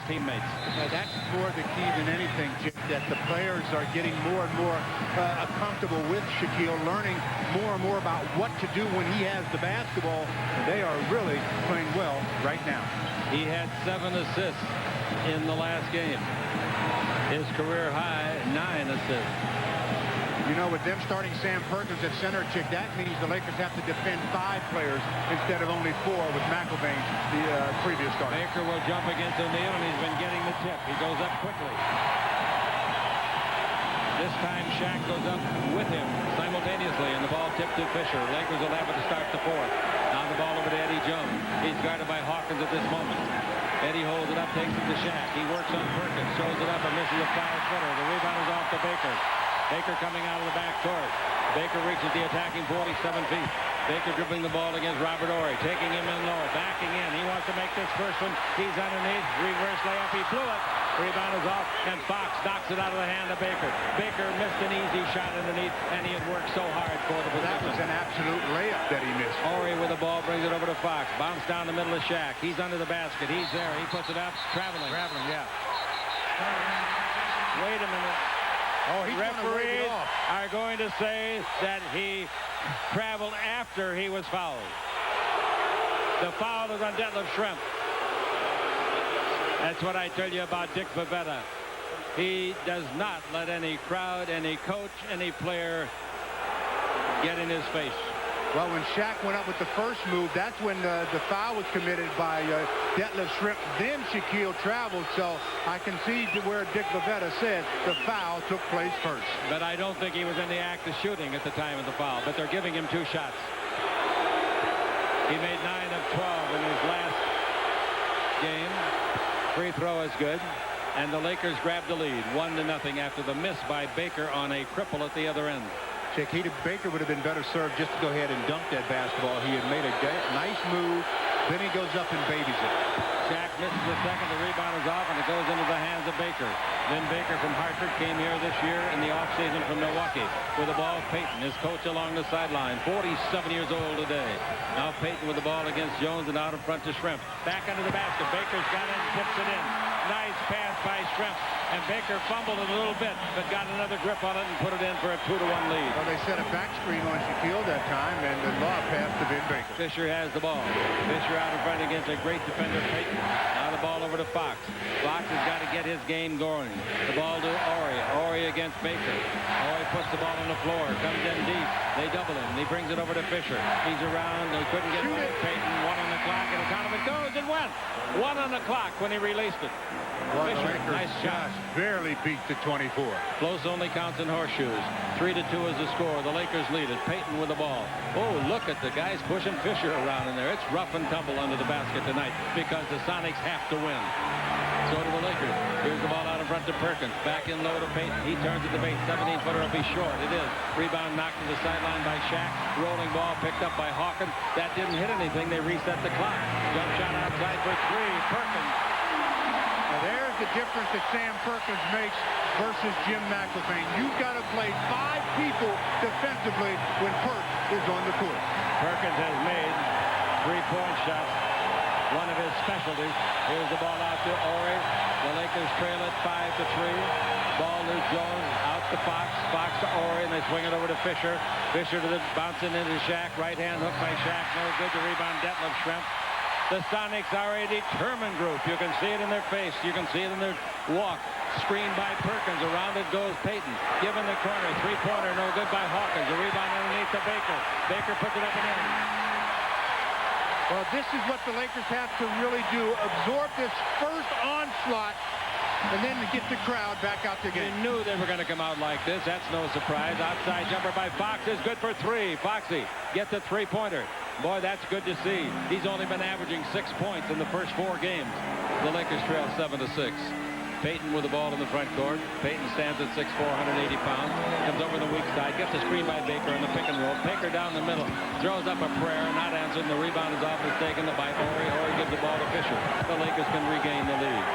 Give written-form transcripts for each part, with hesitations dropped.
teammates. That's more the key than anything, Chip, that the players are getting more and more comfortable with Shaquille, learning more and more about what to do when he has the basketball. And they are really playing well right now. He had 7 assists in the last game. His career high, 9 assists. You know, with them starting Sam Perkins at center, Chick, that means the Lakers have to defend 5 players instead of only 4 with McElvain, the previous starter. Baker will jump against O'Neal, and he's been getting the tip. He goes up quickly. This time, Shaq goes up with him simultaneously, and the ball tipped to Fisher. Lakers will have it to start the 4th. Now the ball over to Eddie Jones. He's guarded by Hawkins at this moment. Eddie holds it up, takes it to Shaq. He works on Perkins, throws it up, and misses a foul footer. The rebound is off to Baker. Baker coming out of the back court. Baker reaches the attacking 47 feet. Baker dribbling the ball against Robert Horry, taking him in low, backing in. He wants to make this first one. He's underneath. Reverse layup. He blew it. Rebound is off, and Fox knocks it out of the hand of Baker. Baker missed an easy shot underneath, and he had worked so hard for the position. That was an absolute layup that he missed. Horry with the ball brings it over to Fox. Bounce down the middle of Shaq. He's under the basket. He's there. He puts it up. Traveling, yeah. Wait a minute. Oh, he's referees are going to say that he traveled after he was fouled. The foul is on Detlef Schrempf. That's what I tell you about Dick Bavetta. He does not let any crowd, any coach, any player get in his face. Well, when Shaq went up with the first move, that's when the foul was committed by Detlef Schrempf. Then Shaquille traveled, so I can see where Dick Bavetta said the foul took place first. But I don't think he was in the act of shooting at the time of the foul, but they're giving him 2 shots. He made 9 of 12 in his last game. Free throw is good, and the Lakers grabbed the lead 1-0 after the miss by Baker on a triple at the other end. Baker would have been better served just to go ahead and dunk that basketball. He had made a nice move. Then he goes up and babies it. Shaq misses the second. The rebound is off, and it goes into the hands of Baker. Then Baker from Hartford came here this year in the offseason from Milwaukee. With the ball, Payton, his coach along the sideline. 47 years old today. Now Payton with the ball against Jones and out in front to Schrempf. Back under the basket. Baker's got it and tips it in. Nice pass by Schrempf. And Baker fumbled it a little bit, but got another grip on it and put it in for a 2-1 lead. Well, they set a back screen on Shaquille that time, and the lob pass to Ben Baker. Fisher has the ball. Fisher out in front against a great defender, Payton. Now the ball over to Fox. Fox has got to get his game going. The ball to Horry. Horry against Baker. Horry puts the ball on the floor. Comes in deep. They double him. He brings it over to Fisher. He's around. They couldn't get by Payton. 1 on the clock, and the count of it goes and went. 1 on the clock when he released it. Well, Fisher, nice shot. Barely beat the 24. Close only counts in horseshoes. 3-2 is the score. The Lakers lead it. Payton with the ball. Oh, look at the guys pushing Fisher around in there. It's rough and tumble under the basket tonight because the Sonics have to win. So do the Lakers. Here's the ball out in front to Perkins. Back in low to Payton. He turns at the base. 17-footer will be short. It is. Rebound knocked to the sideline by Shaq. Rolling ball picked up by Hawkins. That didn't hit anything. They reset the clock. Jump shot outside for 3. Perkins. Now there's the difference that Sam Perkins makes versus Jim McElvain. You've got to play 5 people defensively when Perk is on the court. Perkins has made 3-point shots. One of his specialties. Here's the ball out to Horry. The Lakers trail it 5-3. Ball to Jones, out to Fox. Fox to Horry, and they swing it over to Fisher. Fisher to the bouncing into Shaq. Right hand hook by Shaq. No good to rebound Detlef Schrempf. The Sonics are a determined group. You can see it in their face. You can see it in their walk. Screened by Perkins. Around it goes Payton. Given the corner. 3-pointer. No good by Hawkins. The rebound underneath to Baker. Baker puts it up and in. Well, this is what the Lakers have to really do. Absorb this first onslaught and then to get the crowd back out the game. They knew they were going to come out like this. That's no surprise. Outside jumper by Fox is good for 3. Foxy gets a 3-pointer. Boy, that's good to see. He's only been averaging 6 points in the first 4 games. The Lakers trail 7-6. Payton with the ball in the front court. Payton stands at 6'4", 180 pounds. Comes over the weak side. Gets a screen by Baker in the pick and roll. Baker down the middle. Throws up a prayer. Not answered. The rebound is off. It's taken by Horry. Horry gives the ball to Fisher. The Lakers can regain the lead.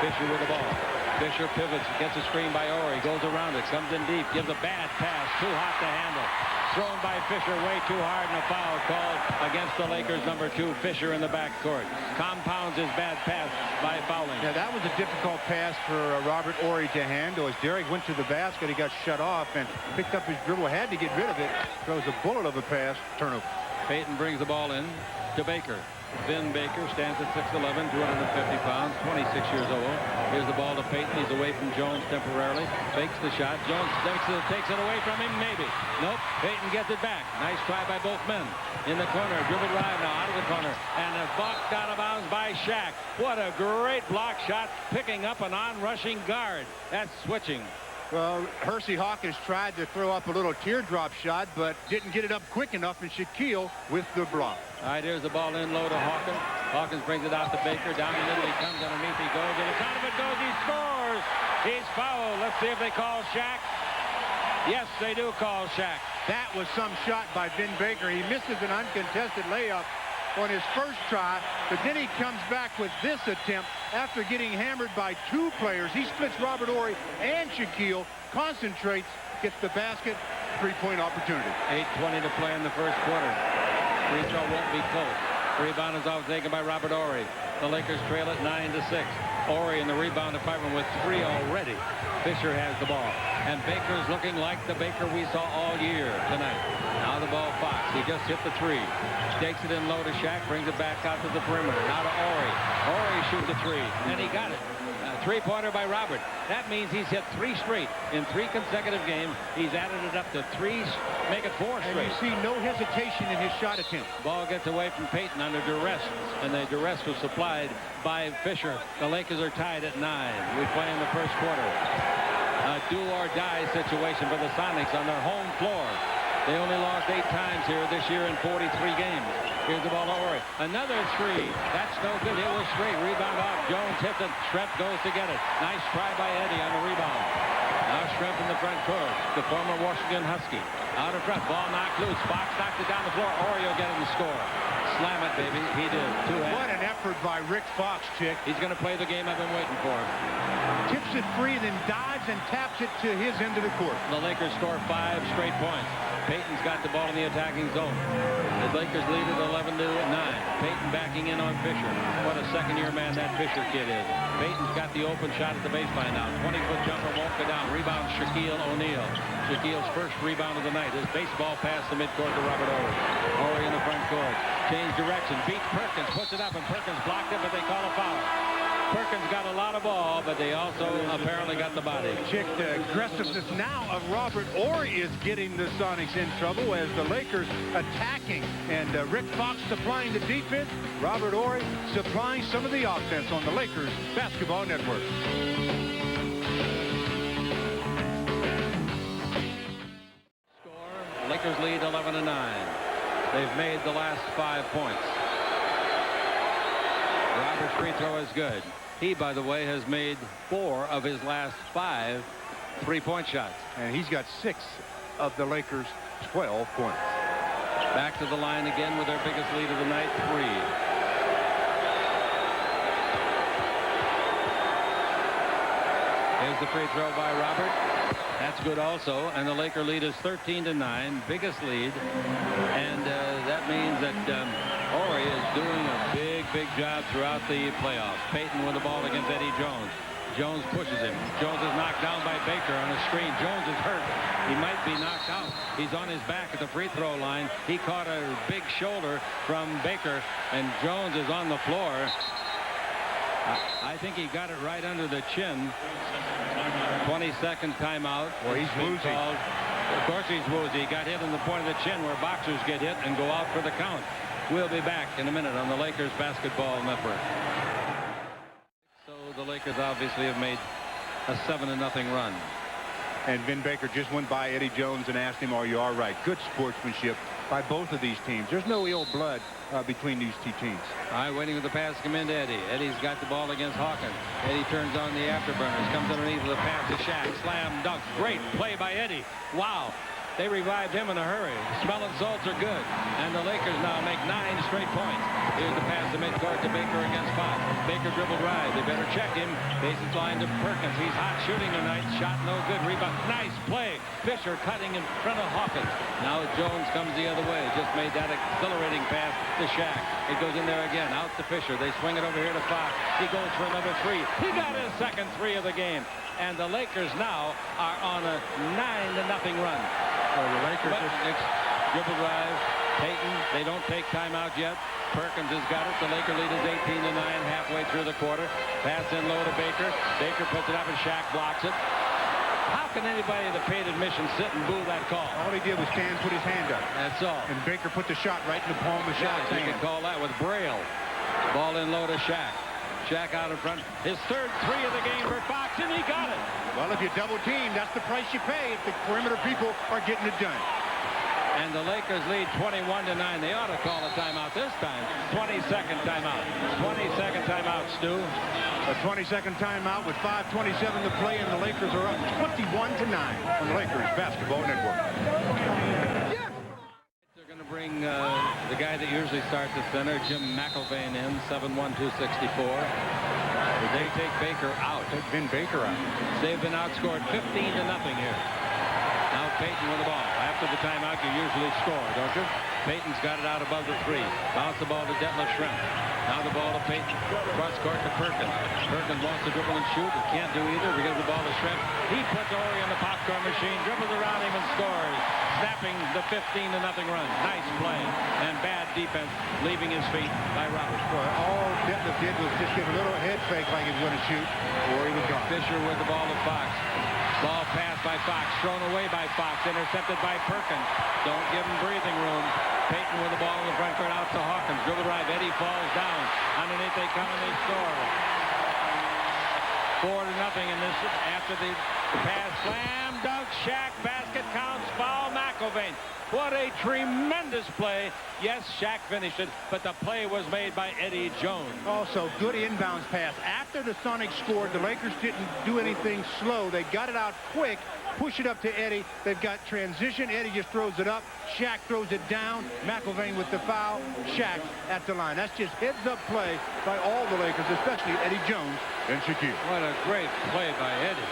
Fisher with the ball. Fisher pivots. Gets a screen by Horry. Goes around it. Comes in deep. Gives a bad pass. Too hot to handle. thrown by Fisher way too hard, and a foul called against the Lakers' number 2, Fisher, in the backcourt. Compounds his bad pass by fouling. Yeah, that was a difficult pass for Robert Horry to handle. As Derek went to the basket, he got shut off and picked up his dribble, had to get rid of it. Throws a bullet of a pass, turnover. Payton brings the ball in to Baker. Vin Baker stands at 6'11", 250 pounds, 26 years old. Here's the ball to Payton. He's away from Jones temporarily. Fakes the shot. Jones takes it away from him. Maybe. Nope. Payton gets it back. Nice try by both men. In the corner. Dribble drive now out of the corner. And a blocked out of bounds by Shaq. What a great block shot. Picking up an on-rushing guard. That's switching. Well, Hersey Hawkins tried to throw up a little teardrop shot, but didn't get it up quick enough, and Shaquille with the block. All right, here's the ball in low to Hawkins. Hawkins brings it out to Baker. Down the middle, he comes underneath, he goes, and it's out of it goes, he scores! He's fouled. Let's see if they call Shaq. Yes, they do call Shaq. That was some shot by Vin Baker. He misses an uncontested layup on his first try, but then he comes back with this attempt after getting hammered by 2 players. He splits Robert Horry and Shaquille, concentrates, gets the basket, 3-point opportunity. 8:20 to play in the first quarter. Free throw won't be close. Rebound is off taken by Robert Horry. The Lakers trail it 9-6. Horry in the rebound department with 3 already. Fisher has the ball. And Baker's looking like the Baker we saw all year tonight. Now the ball Fox. He just hit the 3. Takes it in low to Shaq. Brings it back out to the perimeter. Now to Horry. Horry shoots the 3. And he got it. Three-pointer by Robert. That means he's hit 3 straight in 3 consecutive games. He's added it up to 3, make it 4 straight. And you see no hesitation in his shot attempt. Ball gets away from Payton under duress, and the duress was supplied by Fisher. The Lakers are tied at 9. We play in the first quarter. A do-or-die situation for the Sonics on their home floor. They only lost 8 times here this year in 43 games. Here's the ball to Horry. Another 3. That's no good. It was straight. Rebound off. Jones hits it. Schrempf goes to get it. Nice try by Eddie on the rebound. Now Schrempf in the front court. The former Washington Husky. Out of front. Ball knocked loose. Fox knocked it down the floor. Horry will get it and score. Slam it, baby. He did. 2 What an effort by Rick Fox, Chick. He's going to play the game I've been waiting for. Tips it free, then dives and taps it to his end of the court. The Lakers score 5 straight points. Payton's got the ball in the attacking zone. The Lakers lead it 11-9. Payton backing in on Fisher. What a second-year man that Fisher kid is. Payton's got the open shot at the baseline now. 20-foot jumper won't go down. Rebound Shaquille O'Neal. Shaquille's first rebound of the night. His baseball pass to midcourt to Robert Horry. Horry in the front court. Change direction. Beats Perkins. Puts it up, and Perkins blocked it, but they call a foul. Perkins got a lot of ball, but they also apparently got the body. Chick, the aggressiveness now of Robert Horry is getting the Sonics in trouble as the Lakers attacking. And Rick Fox supplying the defense. Robert Horry supplying some of the offense on the Lakers Basketball Network. Score. Lakers lead 11-9. They've made the last 5 points. Robert's free throw is good. He, by the way, has made 4 of his last 5 3-point shots. And he's got 6 of the Lakers' 12 points. Back to the line again with their biggest lead of the night, 3. Here's the free throw by Robert. That's good also. And the Laker lead is 13-9, biggest lead. And that means that Horry is doing a big job throughout the playoffs. Payton with the ball against Eddie Jones. Jones pushes him. Jones is knocked down by Baker on a screen. Jones is hurt. He might be knocked out. He's on his back at the free throw line. He caught a big shoulder from Baker, and Jones is on the floor. I think he got it right under the chin. 22nd timeout. Well, he's woozy. Of course he's woozy. He got hit in the point of the chin where boxers get hit and go out for the count. We'll be back in a minute on the Lakers Basketball Network. So the Lakers obviously have made a 7-0 run. And Vin Baker just went by Eddie Jones and asked him, are you all right? Good sportsmanship by both of these teams. There's no ill blood between these 2 teams. All right, waiting with the pass to come into Eddie. Eddie's got the ball against Hawkins. Eddie turns on the afterburners. Comes underneath with a pass to Shaq. Slam dunk. Great play by Eddie. Wow. They revived him in a hurry. Smelling salts are good. And the Lakers now make 9 straight points. Here's the pass to midcourt to Baker against Fox. Baker dribble drive. They better check him. Bases line to Perkins. He's hot shooting tonight. Shot no good. Rebound. Nice play. Fisher cutting in front of Hawkins. Now Jones comes the other way. Just made that accelerating pass to Shaq. It goes in there again. Out to Fisher. They swing it over here to Fox. He goes for another 3. He got his second 3 of the game. And the Lakers now are on a 9-0 run. So the Lakers just dribble drive. Payton, they don't take timeout yet. Perkins has got it. The Laker lead is 18-9 halfway through the quarter. Pass in low to Baker. Baker puts it up and Shaq blocks it. How can anybody that paid admission sit and boo that call? all he did was stand, put his hand up. That's all. And Baker put the shot right in the palm of Shaq's They hand. could call that with Braille. Ball in low to Shaq. Shaq out in front. His third 3 of the game for Fox, and he got it. Well, if you double team, that's the price you pay if the perimeter people are getting it done. And the Lakers lead 21-9. They ought to call a timeout this time. 20-second timeout. 20-second timeout, Stu. A 20-second timeout with 5:27 to play, and the Lakers are up 21-9 on the Lakers Basketball Network. They're going to bring the guy that usually starts at center, Jim McElvain, in, 7'1", 264. They take Baker out. Take Vin Baker out. They've been outscored 15-0 here. Now Payton with the ball. After the timeout, you usually score, don't you? Payton's got it out above the 3. Bounce the ball to Detlef Schrempf. Now the ball to Payton. Cross court to Perkins. Perkins wants to dribble and shoot. He can't do either. We give the ball to Schrempf. He puts Ori in the popcorn machine, dribbles around him and scores, snapping the 15-0 run. Nice play and bad defense, leaving his feet by Roberts. Well, all Detlef did was just give a little head fake like he was going to shoot, or he was gone. Fisher with the ball to Fox. Ball passed by Fox, thrown away by Fox, intercepted by Perkins. Don't give him breathing room. Payton with the ball in the front court out to Hawkins. Dribble drive. Eddie falls down. Underneath they come and they score. 4-0 in this after the pass. Slam dunk. Shaq basket counts. Foul McElvain. What a tremendous play. Yes, Shaq finished it, but the play was made by Eddie Jones. Also, good inbounds pass. After the Sonics scored, the Lakers didn't do anything slow. They got it out quick, push it up to Eddie. They've got transition. Eddie just throws it up. Shaq throws it down. McElvain with the foul. Shaq at the line. That's just heads-up play by all the Lakers, especially Eddie Jones and Shaquille. What a great play by Eddie.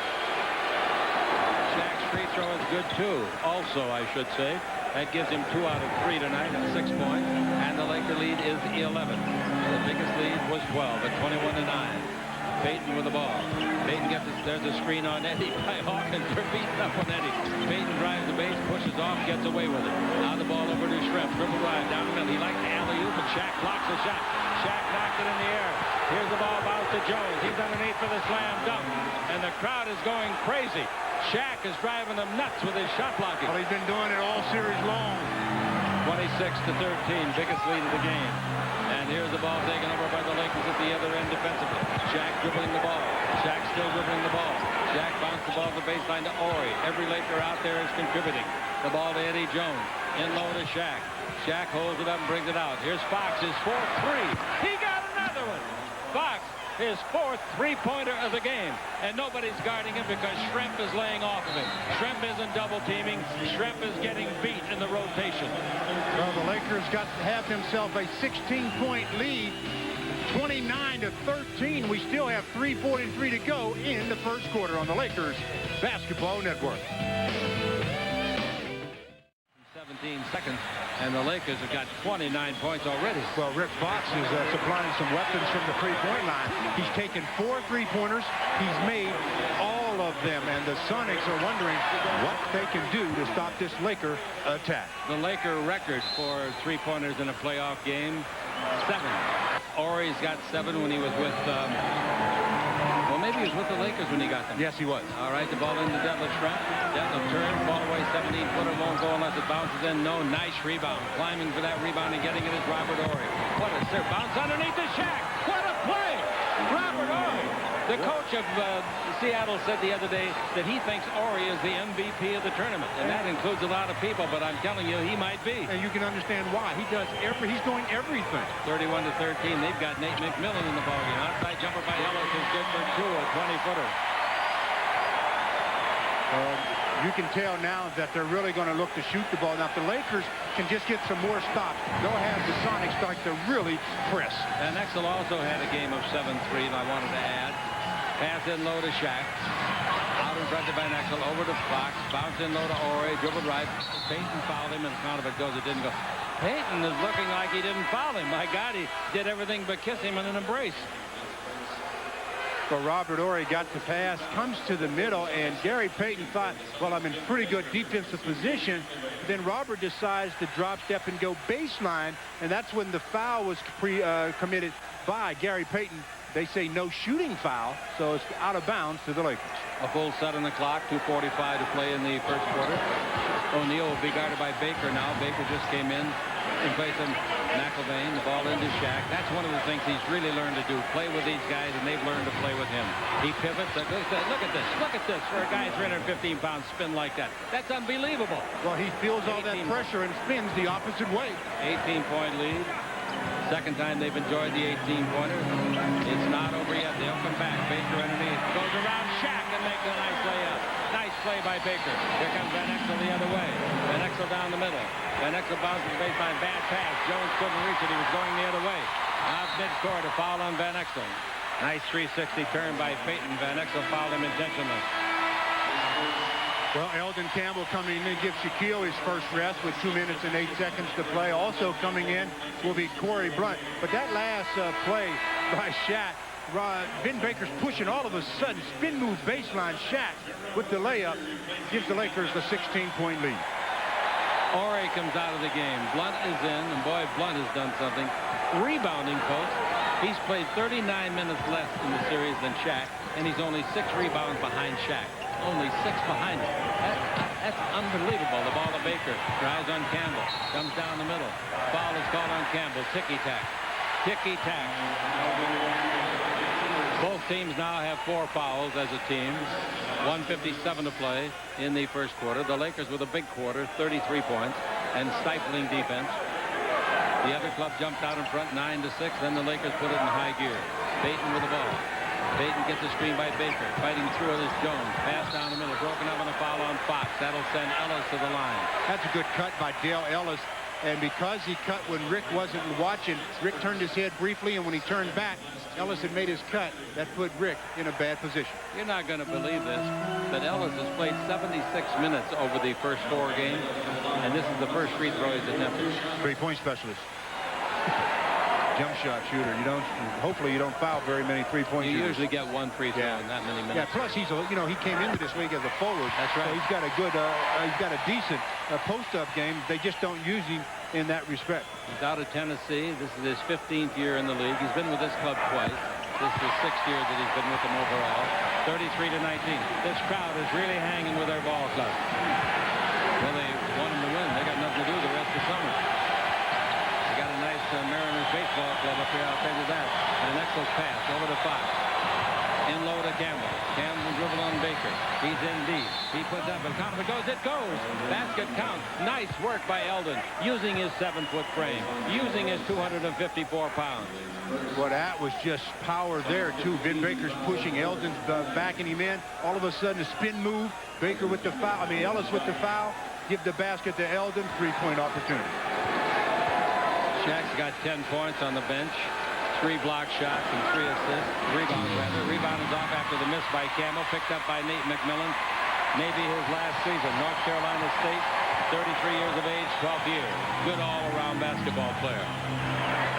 Shaq's free throw is good, too. Also, I should say. That gives him 2 out of 3 tonight at 6 points. And the Laker lead is 11. The biggest lead was 12 at 21-9. Payton with the ball. Payton gets it. There's a screen on Eddie by Hawkins. They're beating up on Eddie. Payton drives the base, pushes off, gets away with it. Now the ball over to Schrempf. Dribble drive down the middle. He likes the alley-oop, and Shaq blocks the shot. Shaq knocked it in the air. Here's the ball bounce to Jones. He's underneath for the slam dunk. And the crowd is going crazy. Shaq is driving them nuts with his shot blocking. Well, he's been doing it all series long. 26-13, biggest lead of the game. And here's the ball taken over by the Lakers at the other end defensively. Shaq dribbling the ball. Shaq still dribbling the ball. Shaq bounced the ball to the baseline to Ori. Every Laker out there is contributing. The ball to Eddie Jones. In low to Shaq. Shaq holds it up and brings it out. Here's Fox, his 4th 3. He got another one. Fox, his 4th 3-pointer of the game. And nobody's guarding him because Schrempf is laying off of him. Schrempf isn't double teaming. Schrempf is getting beat in the rotation. Well, the Lakers have themselves a 16-point lead. 29-13. We still have 3:43 to go in the first quarter on the Lakers Basketball Network. 17 seconds, and the Lakers have got 29 points already. Well, Rick Fox is supplying some weapons from the three-point line. He's taken 4 3-pointers. He's made all of them, and the Sonics are wondering what they can do to stop this Laker attack. The Laker record for 3-pointers in a playoff game, 7. Ori's got 7 when he was with, well, maybe he was with the Lakers when he got them. Yes, he was. All right, the ball into Detlef Schrempf. Detlef turns, ball away, 17-footer, won't go unless it bounces in. No, nice rebound. Climbing for that rebound and getting it is Robert Ori. What a serve. Bounce underneath the Shaq. What a play. Robert Ori. The coach of Seattle said the other day that he thinks Ori is the MVP of the tournament. And that includes a lot of people, but I'm telling you, he might be. And you can understand why. He's doing everything. 31-13. They've got Nate McMillan in the ballgame. Outside jumper by Ellis is good for 2, a 20-footer. You can tell now that they're really going to look to shoot the ball. Now, if the Lakers can just get some more stops, they'll have the Sonics start to really press. And Exel also had a game of 7-3, and I wanted to add. Pass in low to Shaq. Out in front of Van Exel, over to Fox. Bounce in low to Ore, dribbled right. Payton fouled him, and the count of it goes, it didn't go. Payton is looking like he didn't foul him. My God, he did everything but kiss him in an embrace. So Robert Horry got the pass, comes to the middle, and Gary Payton thought, well, I'm in pretty good defensive position. Then Robert decides to drop step and go baseline, and that's when the foul was committed by Gary Payton. They say no shooting foul, so it's out of bounds to the Lakers. A full set on the clock, 2:45 to play in the first quarter. O'Neal will be guarded by Baker now. Baker just came in place of McIlvaine. The ball into Shaq. That's one of the things he's really learned to do. Play with these guys, and they've learned to play with him. He pivots. Look at this. Look at this. For a guy 315 pounds spin like that. That's unbelievable. Well, he feels all that pressure and spins the opposite way. 18-point lead. Second time they've enjoyed the 18-pointer. It's not over yet. They'll come back. Baker underneath. Goes around Shaq and makes a nice layup. Nice play by Baker. Here comes Van Exel the other way. Van Exel down the middle. Van Exel bounces the baseline. Bad pass. Jones couldn't reach it. He was going the other way. Off midcourt, a foul on Van Exel. Nice 360 turn by Payton. Van Exel fouled him intentionally. Well, Eldon Campbell coming in gives Shaquille his first rest with 2 minutes and 8 seconds to play. Also coming in will be Corey Blunt. But that last play by Shaq, Ben Baker's pushing all of a sudden. Spin move baseline. Shaq with the layup gives the Lakers a 16-point lead. Ore comes out of the game. Blunt is in, and boy, Blunt has done something. Rebounding, folks. He's played 39 minutes less in the series than Shaq, and he's only 6 rebounds behind Shaq. Only 6 behind him. That's unbelievable. The ball to Baker. Drives on Campbell. Comes down the middle. Foul is called on Campbell. Ticky-tack. Ticky-tack. Both teams now have 4 fouls as a team. 1:57 to play in the first quarter. The Lakers with a big quarter, 33 points, and stifling defense. The other club jumped out in front 9-6. Then the Lakers put it in high gear. Payton with the ball. Payton gets a screen by Baker. Fighting through it is Jones. Pass down the middle. Broken up on a foul on Fox. That'll send Ellis to the line. That's a good cut by Dale Ellis. And because he cut when Rick wasn't watching, Rick turned his head briefly, and when he turned back, Ellis had made his cut. That put Rick in a bad position. You're not going to believe this, but Ellis has played 76 minutes over the first 4 games, and this is the first free throw he's attempted. 3-point specialist. Jump shot shooter. Hopefully you don't foul very many 3-point shooters. You usually get 1 free throw in that many minutes. Yeah, plus he came into this league as a forward. That's right. So he's got a good, he's got a decent post-up game. They just don't use him in that respect. He's out of Tennessee. This is his 15th year in the league. He's been with this club twice. This is the 6th year that he's been with them overall. 33-19. This crowd is really hanging with their ball club. Well, they want them to win. They got nothing to do the rest of summer. They got a nice Mariners baseball club up here, I'll tell you that. And Exel's pass over to Fox. In low to Campbell. Campbell dribble on Baker. He's in deep. He puts up and count. It goes. It goes. Basket count. Nice work by Eldon. Using his 7-foot frame. Using his 254 pounds. Well, that was just power there, too. Ben Baker's pushing. Eldon's backing him in. All of a sudden, a spin move. Baker with the foul. Ellis with the foul. Give the basket to Eldon. 3-point opportunity. Shaq's got 10 points on the bench. 3 block shots and 3 assists. Rebounds, rather. Rebound is off after the miss by Campbell. Picked up by Nate McMillan. Maybe his last season. North Carolina State, 33 years of age, 12 years. Good all-around basketball player.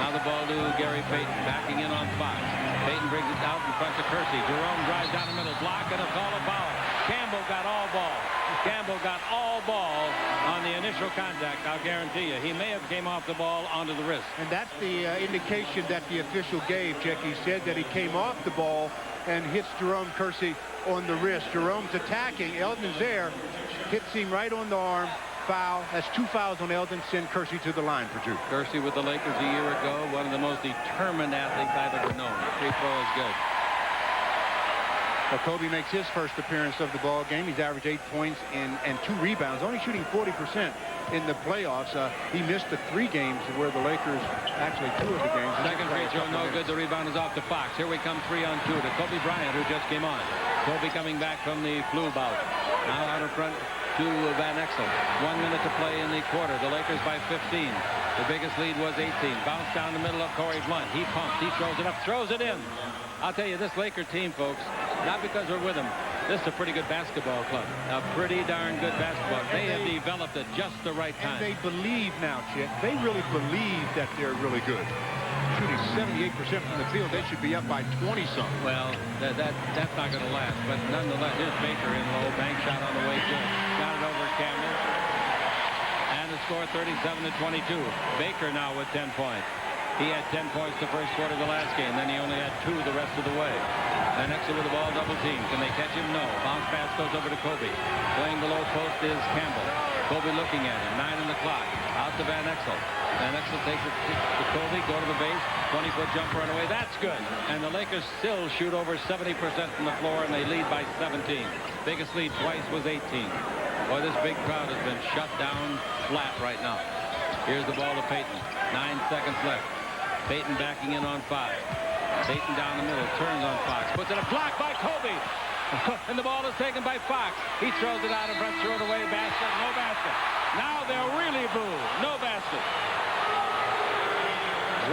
Now the ball to Gary Payton. Backing in on Fox. Payton brings it out in front to Kersey. Jerome drives down the middle. Block and a call a foul. Campbell got all ball. Campbell got all ball on the initial contact, I'll guarantee you. He may have came off the ball onto the wrist. And that's the indication that the official gave, Jack. He said that he came off the ball and hits Jerome Kersey on the wrist. Jerome's attacking. Eldon's there. Hits him right on the arm. Foul. That's 2 fouls on Eldon. Send Kersey to the line for 2. Kersey with the Lakers a year ago. One of the most determined athletes I've ever known. Free throw is good. Well, Kobe makes his first appearance of the ball game. He's averaged 8 points and 2 rebounds, only shooting 40% in the playoffs. He missed the 3 games where the Lakers, actually 2 of the games. Second free throw, no good. The rebound is off to Fox. Here we come 3-on-2 to Kobe Bryant, who just came on. Kobe coming back from the flu bout. Now out in front to Van Exel. 1 minute to play in the quarter. The Lakers by 15. The biggest lead was 18. Bounce down the middle of Corey Blunt. He pumps. He throws it up. Throws it in. I'll tell you, this Laker team, folks, not because we're with them, this is a pretty good basketball club. A pretty darn good basketball. They have developed at just the right time. And they believe now, Chick. They really believe that they're really good. Shooting 78% from the field, they should be up by 20-something. Well, that's not going to last. But nonetheless, here's Baker in low. Bank shot on the way good. Got it over Campbell. And the score 37-22. Baker now with 10 points. He had 10 points the first quarter of the last game. Then he only had 2 the rest of the way. Van Exel with the ball, double team. Can they catch him? No. Bounce pass goes over to Kobe. Playing the low post is Campbell. Kobe looking at him. 9 on the clock. Out to Van Exel. Van Exel takes it to Kobe. Go to the base. 20-foot jumper on the way. That's good. And the Lakers still shoot over 70% from the floor, and they lead by 17. Biggest lead twice was 18. Boy, this big crowd has been shut down flat right now. Here's the ball to Payton. 9 seconds left. Payton backing in on Fox. Payton down the middle, turns on Fox, puts it a block by Kobe. And the ball is taken by Fox. He throws it out in front, throw it away, basket, no basket. Now they'll really boo. No basket.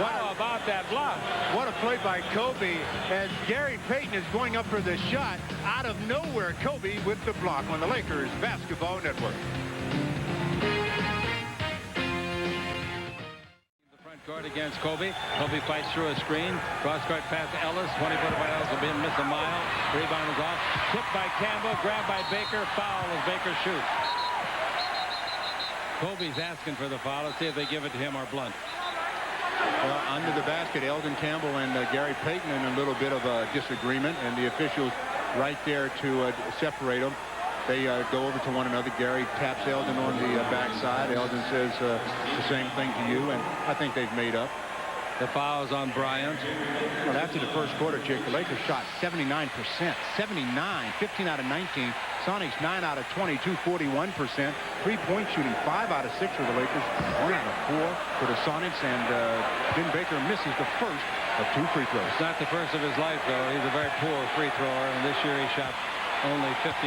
How about that block? What a play by Kobe as Gary Payton is going up for the shot. Out of nowhere, Kobe with the block on the Lakers Basketball Network. Court against Kobe. Kobe fights through a screen. Cross-court pass to Ellis. 20-footer by Ellis will be miss a mile. Rebound is off. Tipped by Campbell. Grabbed by Baker. Foul as Baker shoots. Kobe's asking for the foul. Let's see if they give it to him or Blunt. Well, under the basket, Eldon Campbell and Gary Payton in a little bit of a disagreement, and the officials right there to separate them. They go over to one another. Gary taps Eldon on the backside. Eldon says the same thing to you, and I think they've made up. The foul's on Bryant. Well, after the first quarter, Jake, the Lakers shot 79%. 79, 15 out of 19. Sonics 9 out of 22, 41%. Three-point shooting 5 out of 6 for the Lakers. 1 out of 4 for the Sonics, and Ben Baker misses the first of 2 free throws. It's not the first of his life, though. He's a very poor free thrower, and this year he shot only 59%.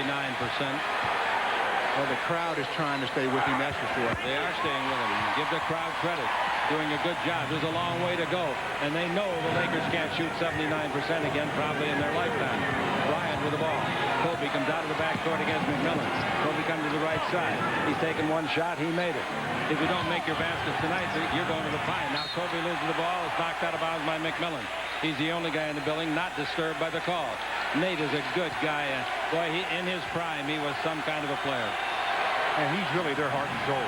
Well, the crowd is trying to stay with him, that's for sure. They are staying with him. Give the crowd credit. Doing a good job. There's a long way to go. And they know the Lakers can't shoot 79% again, probably in their lifetime. Bryant with the ball. Kobe comes out of the backcourt against McMillan. Kobe comes to the right side. He's taken one shot. He made it. If you don't make your baskets tonight, you're going to the pine. Now Kobe loses the ball. It's knocked out of bounds by McMillan. He's the only guy in the building not disturbed by the call. Nate is a good guy. Boy, in his prime, he was some kind of a player. And he's really their heart and soul.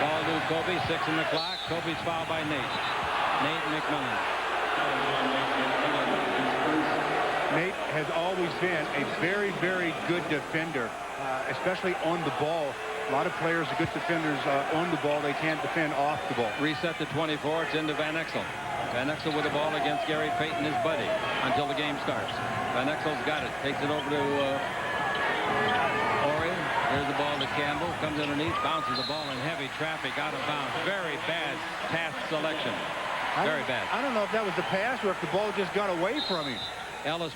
Ball to Kobe, 6 on the clock. Kobe's fouled by Nate. Nate McMillan. Nate has always been a very, very good defender, especially on the ball. A lot of players are good defenders on the ball. They can't defend off the ball. Reset to 24. It's into Van Exel. Van Exel with the ball against Gary Payton, his buddy, until the game starts. Van Exel's got it. Takes it over to Ori. There's the ball to Campbell. Comes underneath. Bounces the ball in heavy traffic out of bounds. Very bad pass selection. Very bad. I don't know if that was the pass or if the ball just got away from him. Ellis.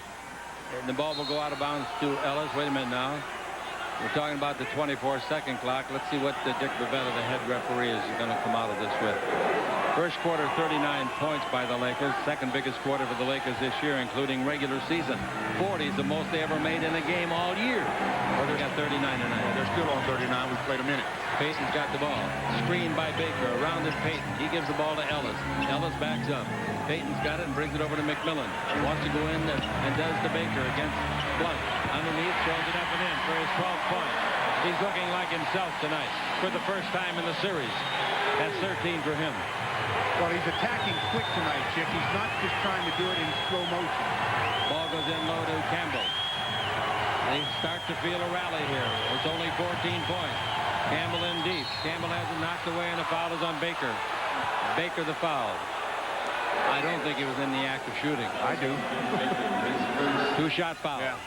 The ball will go out of bounds to Ellis. Wait a minute now. We're talking about the 24-second clock. Let's see what Dick Bavetta, the head referee, is going to come out of this with. First quarter, 39 points by the Lakers. Second biggest quarter for the Lakers this year, including regular season. 40 is the most they ever made in a game all year. Or they got 39 tonight. They're still on 39. We played a minute. Payton's got the ball. Screened by Baker. Around is Payton. He gives the ball to Ellis. Ellis backs up. Payton's got it and brings it over to McMillan. Wants to go in and does the Baker against Blunt. Underneath, throws it up and in for his 12th point. He's looking like himself tonight for the first time in the series. That's 13 for him. Well, he's attacking quick tonight, Chick. He's not just trying to do it in slow motion. Ball goes in low to Campbell. They start to feel a rally here. It's only 14 points. Campbell in deep. Campbell has it knocked away, and the foul is on Baker. Baker the foul. I don't think he was in the act of shooting. I do. Two-shot foul. Yeah.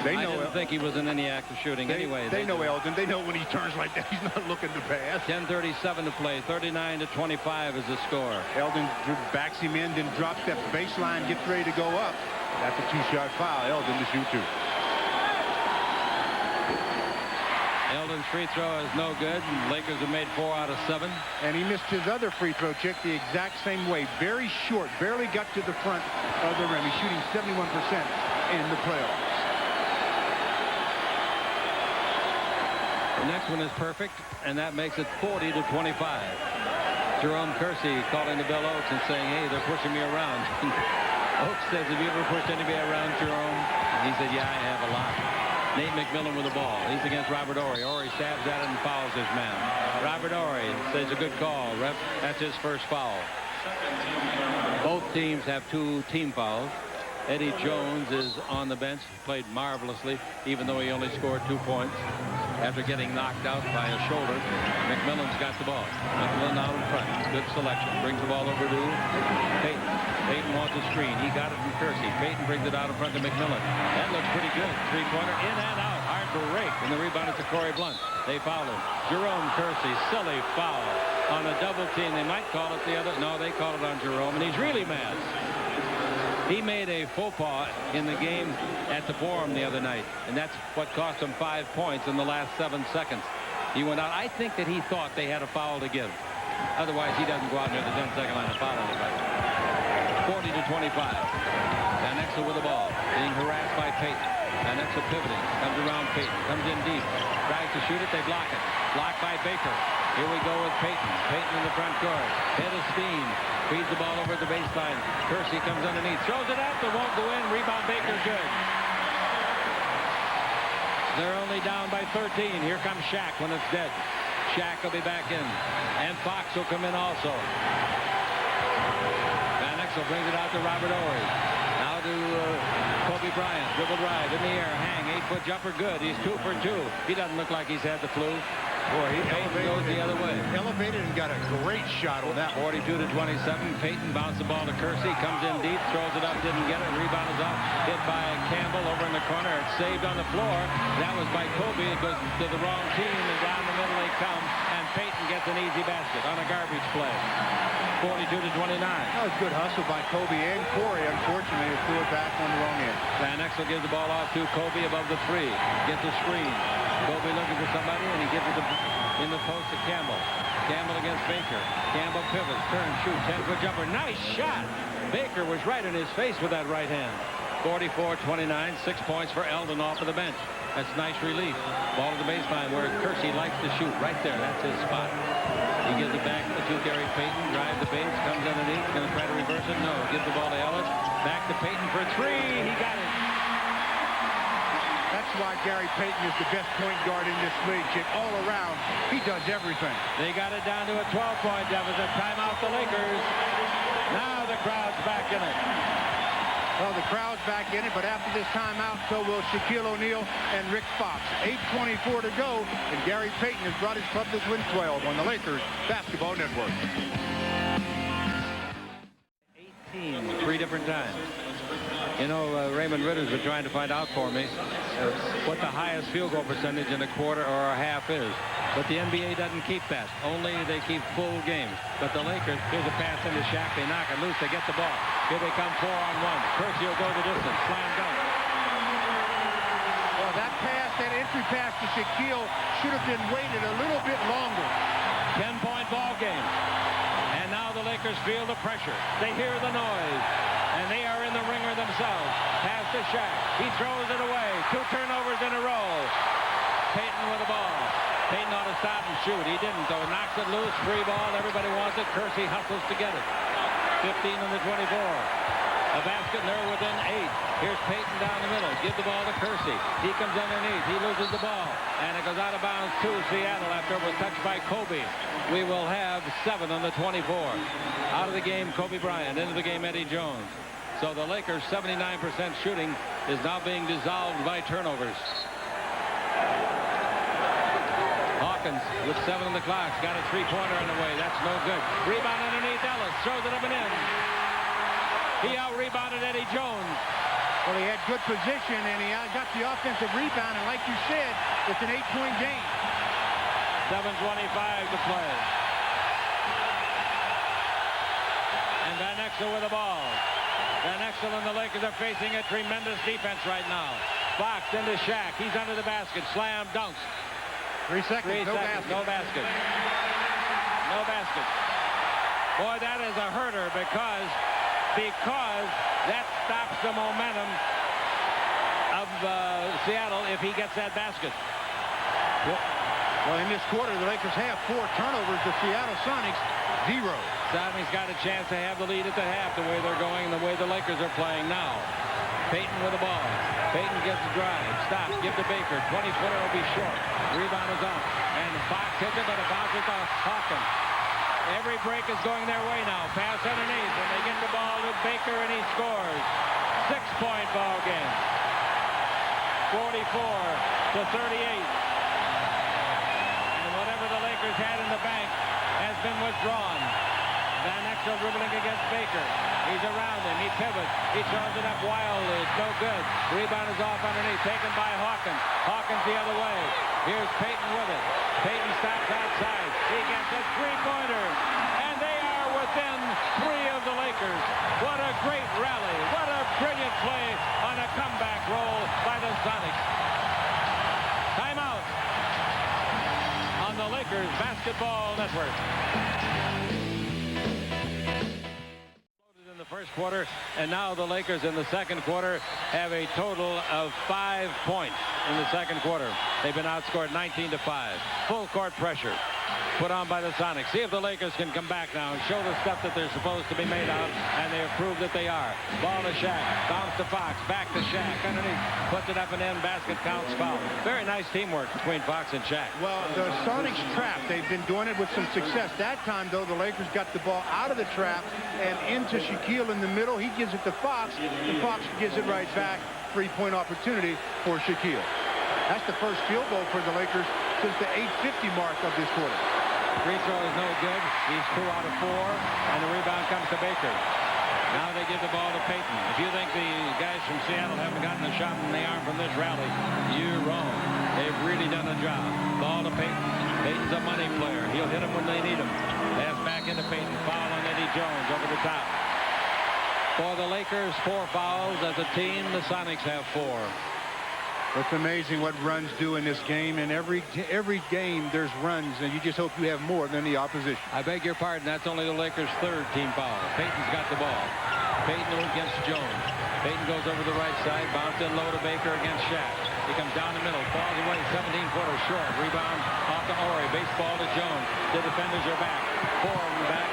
They know. I didn't think he was in any act of shooting anyway. They know Eldon. They know when he turns like that, he's not looking to pass. 10:37 to play. 39-25 is the score. Eldon backs him in, then drops that baseline, gets ready to go up. That's a two-shot foul. Eldon to shoot two. Eldon's free throw is no good. Lakers have made 4 out of 7. And he missed his other free throw, Chick, the exact same way. Very short, barely got to the front of the rim. He's shooting 71% in the playoffs. The next one is perfect, and that makes it 40-25. Jerome Kersey calling to Bill Oakes and saying, hey, they're pushing me around. Oakes says, have you ever pushed anybody around, Jerome? He said, yeah, I have a lot. Nate McMillan with the ball. He's against Robert Horry. Horry stabs at it and fouls his man. Robert Horry says a good call. Ref, that's his first foul. Both teams have 2 team fouls. Eddie Jones is on the bench. Played marvelously, even though he only scored 2 points. After getting knocked out by a shoulder, McMillan's got the ball. McMillan out in front. Good selection. Brings the ball over to Payton. Payton wants a screen. He got it from Kersey. Payton brings it out in front to McMillan. That looks pretty good. Three-pointer in and out. Hard break. And the rebound is to Corey Blunt. They foul him. Jerome Kersey, silly foul on a double team. They might call it the other. No, they call it on Jerome, and he's really mad. He made a faux pas in the game at the Forum the other night, and that's what cost him 5 points in the last 7 seconds. He went out. I think that he thought they had a foul to give. Otherwise, he doesn't go out near the 10-second line to foul anybody. 40-25. Van Exel with the ball, being harassed by Payton. Van Exel pivoting, comes around Payton, comes in deep, tries to shoot it, they block it. Blocked by Baker. Here we go with Payton. Payton in the front court. Head of steam. Feeds the ball over the baseline. Kersey comes underneath. Throws it up, but won't go in. Rebound Baker, good. They're only down by 13. Here comes Shaq when it's dead. Shaq will be back in. And Fox will come in also. Van Exel brings it out to Robert Horry. Now to Kobe Bryant. Dribble drive in the air. Hang. 8-foot jumper, good. He's 2 for 2. He doesn't look like he's had the flu. Boy, he goes the other way. Elevated and got a great shot on that. 42-27. Payton bounced the ball to Kersey. Comes in deep. Throws it up. Didn't get it. Rebound is up. Hit by Campbell over in the corner. It's saved on the floor. That was by Kobe. It goes to the wrong team. And down the middle they come. And Payton gets an easy basket on a garbage play. 42-29. That was good hustle by Kobe and Corey. Unfortunately, it threw it back on the wrong end. Van Exel gives the ball off to Kobe above the 3. Gets a screen. Kobe looking for somebody, and he gives it in the post to Campbell. Campbell against Baker. Campbell pivots, turns, shoots, 10-foot jumper. Nice shot. Baker was right in his face with that right hand. 44-29, 6 points for Eldon off of the bench. That's nice relief. Ball to the baseline where Kersey likes to shoot. Right there, that's his spot. He gives it back to Gary Payton. Drives the base, comes underneath. Going to try to reverse it. No, gives the ball to Ellis. Back to Payton for 3. He got it. That's why Gary Payton is the best point guard in this league, Chick. All around, he does everything. They got it down to a 12-point deficit. Timeout the Lakers. Now the crowd's back in it. Well, the crowd's back in it, but after this timeout, so will Shaquille O'Neal and Rick Fox. 8:24 to go, and Gary Payton has brought his club to win 12 on the Lakers Basketball Network. 18, 3 different times. You know, Raymond Ritter's been trying to find out for me what the highest field goal percentage in a quarter or a half is. But the NBA doesn't keep that. Only they keep full games. But the Lakers, here's a pass into Shaq. They knock it loose. They get the ball. Here they come 4-on-1. Kersey will go the distance. Slam dunk. Well, that pass, that entry pass to Shaquille should have been waited a little bit longer. 10-point ball game. And now the Lakers feel the pressure. They hear the noise. And they are in the ringer themselves. Pass to Shaq. He throws it away. 2 turnovers in a row. Payton with the ball. Payton ought to stop and shoot. He didn't, though. Knocks it loose. Free ball. Everybody wants it. Kersey hustles to get it. 15 on the 24. A basket, and they're within 8. Here's Payton down the middle. Give the ball to Kersey. He comes underneath. He loses the ball. And it goes out of bounds to Seattle after it was touched by Kobe. We will have 7 on the 24. Out of the game, Kobe Bryant. Into the game, Eddie Jones. So the Lakers' 79% shooting is now being dissolved by turnovers. Hawkins with 7 on the clock. Got a 3-pointer on the way. That's no good. Rebound underneath Ellis. Throws it up and in. He out-rebounded Eddie Jones. Well, he had good position, and he got the offensive rebound. And like you said, it's an 8-point game. 7:25 to play. And Van Exel with the ball. Van Exel and the Lakers are facing a tremendous defense right now. Fox into Shaq. He's under the basket. Slam dunks. 3 seconds. 3 no seconds. basket. No basket. No basket. Boy, that is a herder because that stops the momentum of Seattle if he gets that basket. Well, in this quarter, the Lakers have 4 turnovers. The Seattle Sonics, 0. Sonics got a chance to have the lead at the half, the way they're going and the way the Lakers are playing now. Payton with the ball. Payton gets the drive. Stops. Give to Baker. 20-footer will be short. Rebound is up. And Fox hits it, but it bounces to Hawkins. Every break is going their way now. Pass underneath, and they get the ball to Baker, and he scores. 6-point ball game. 44-38. The Lakers had in the bank has been withdrawn. Van Exel dribbling against Baker. He's around him. He pivots. He throws it up wildly. It's no good. Rebound is off underneath. Taken by Hawkins. Hawkins the other way. Here's Payton with it. Payton stops outside. He gets a three-pointer. And they are within 3 of the Lakers. What a great rally. What a brilliant play on a comeback roll by the Sonics. Timeout. The Lakers Basketball Network. In the first quarter, and now the Lakers in the second quarter have a total of 5 points in the second quarter. They've been outscored 19-5. Full court pressure put on by the Sonics. See if the Lakers can come back now and show the stuff that they're supposed to be made of, and they have proved that they are. Ball to Shaq, bounce to Fox, back to Shaq, underneath, puts it up and in, basket counts, foul. Very nice teamwork between Fox and Shaq. Well, the Sonics trap, they've been doing it with some success. That time, though, the Lakers got the ball out of the trap and into Shaquille in the middle. He gives it to Fox, and Fox gives it right back. 3-point opportunity for Shaquille. That's the first field goal for the Lakers since the 8:50 mark of this quarter. Free throw is no good. He's 2 out of 4, and the rebound comes to Baker. Now they give the ball to Payton. If you think the guys from Seattle haven't gotten a shot in the arm from this rally, you're wrong. They've really done a job. Ball to Payton. Payton's a money player. He'll hit them when they need him. Pass back into Payton. Foul on Eddie Jones over the top. For the Lakers, 4 fouls. As a team, the Sonics have 4. It's amazing what runs do in this game. In every game, there's runs, and you just hope you have more than the opposition. I beg your pardon. That's only the Lakers' 3rd team foul. Payton's got the ball. Payton against Jones. Payton goes over the right side. Bounce in low to Baker against Shaq. He comes down the middle. Falls away. 17-footer short. Rebound off to Horry. Baseball to Jones. The defenders are back. 4 of them back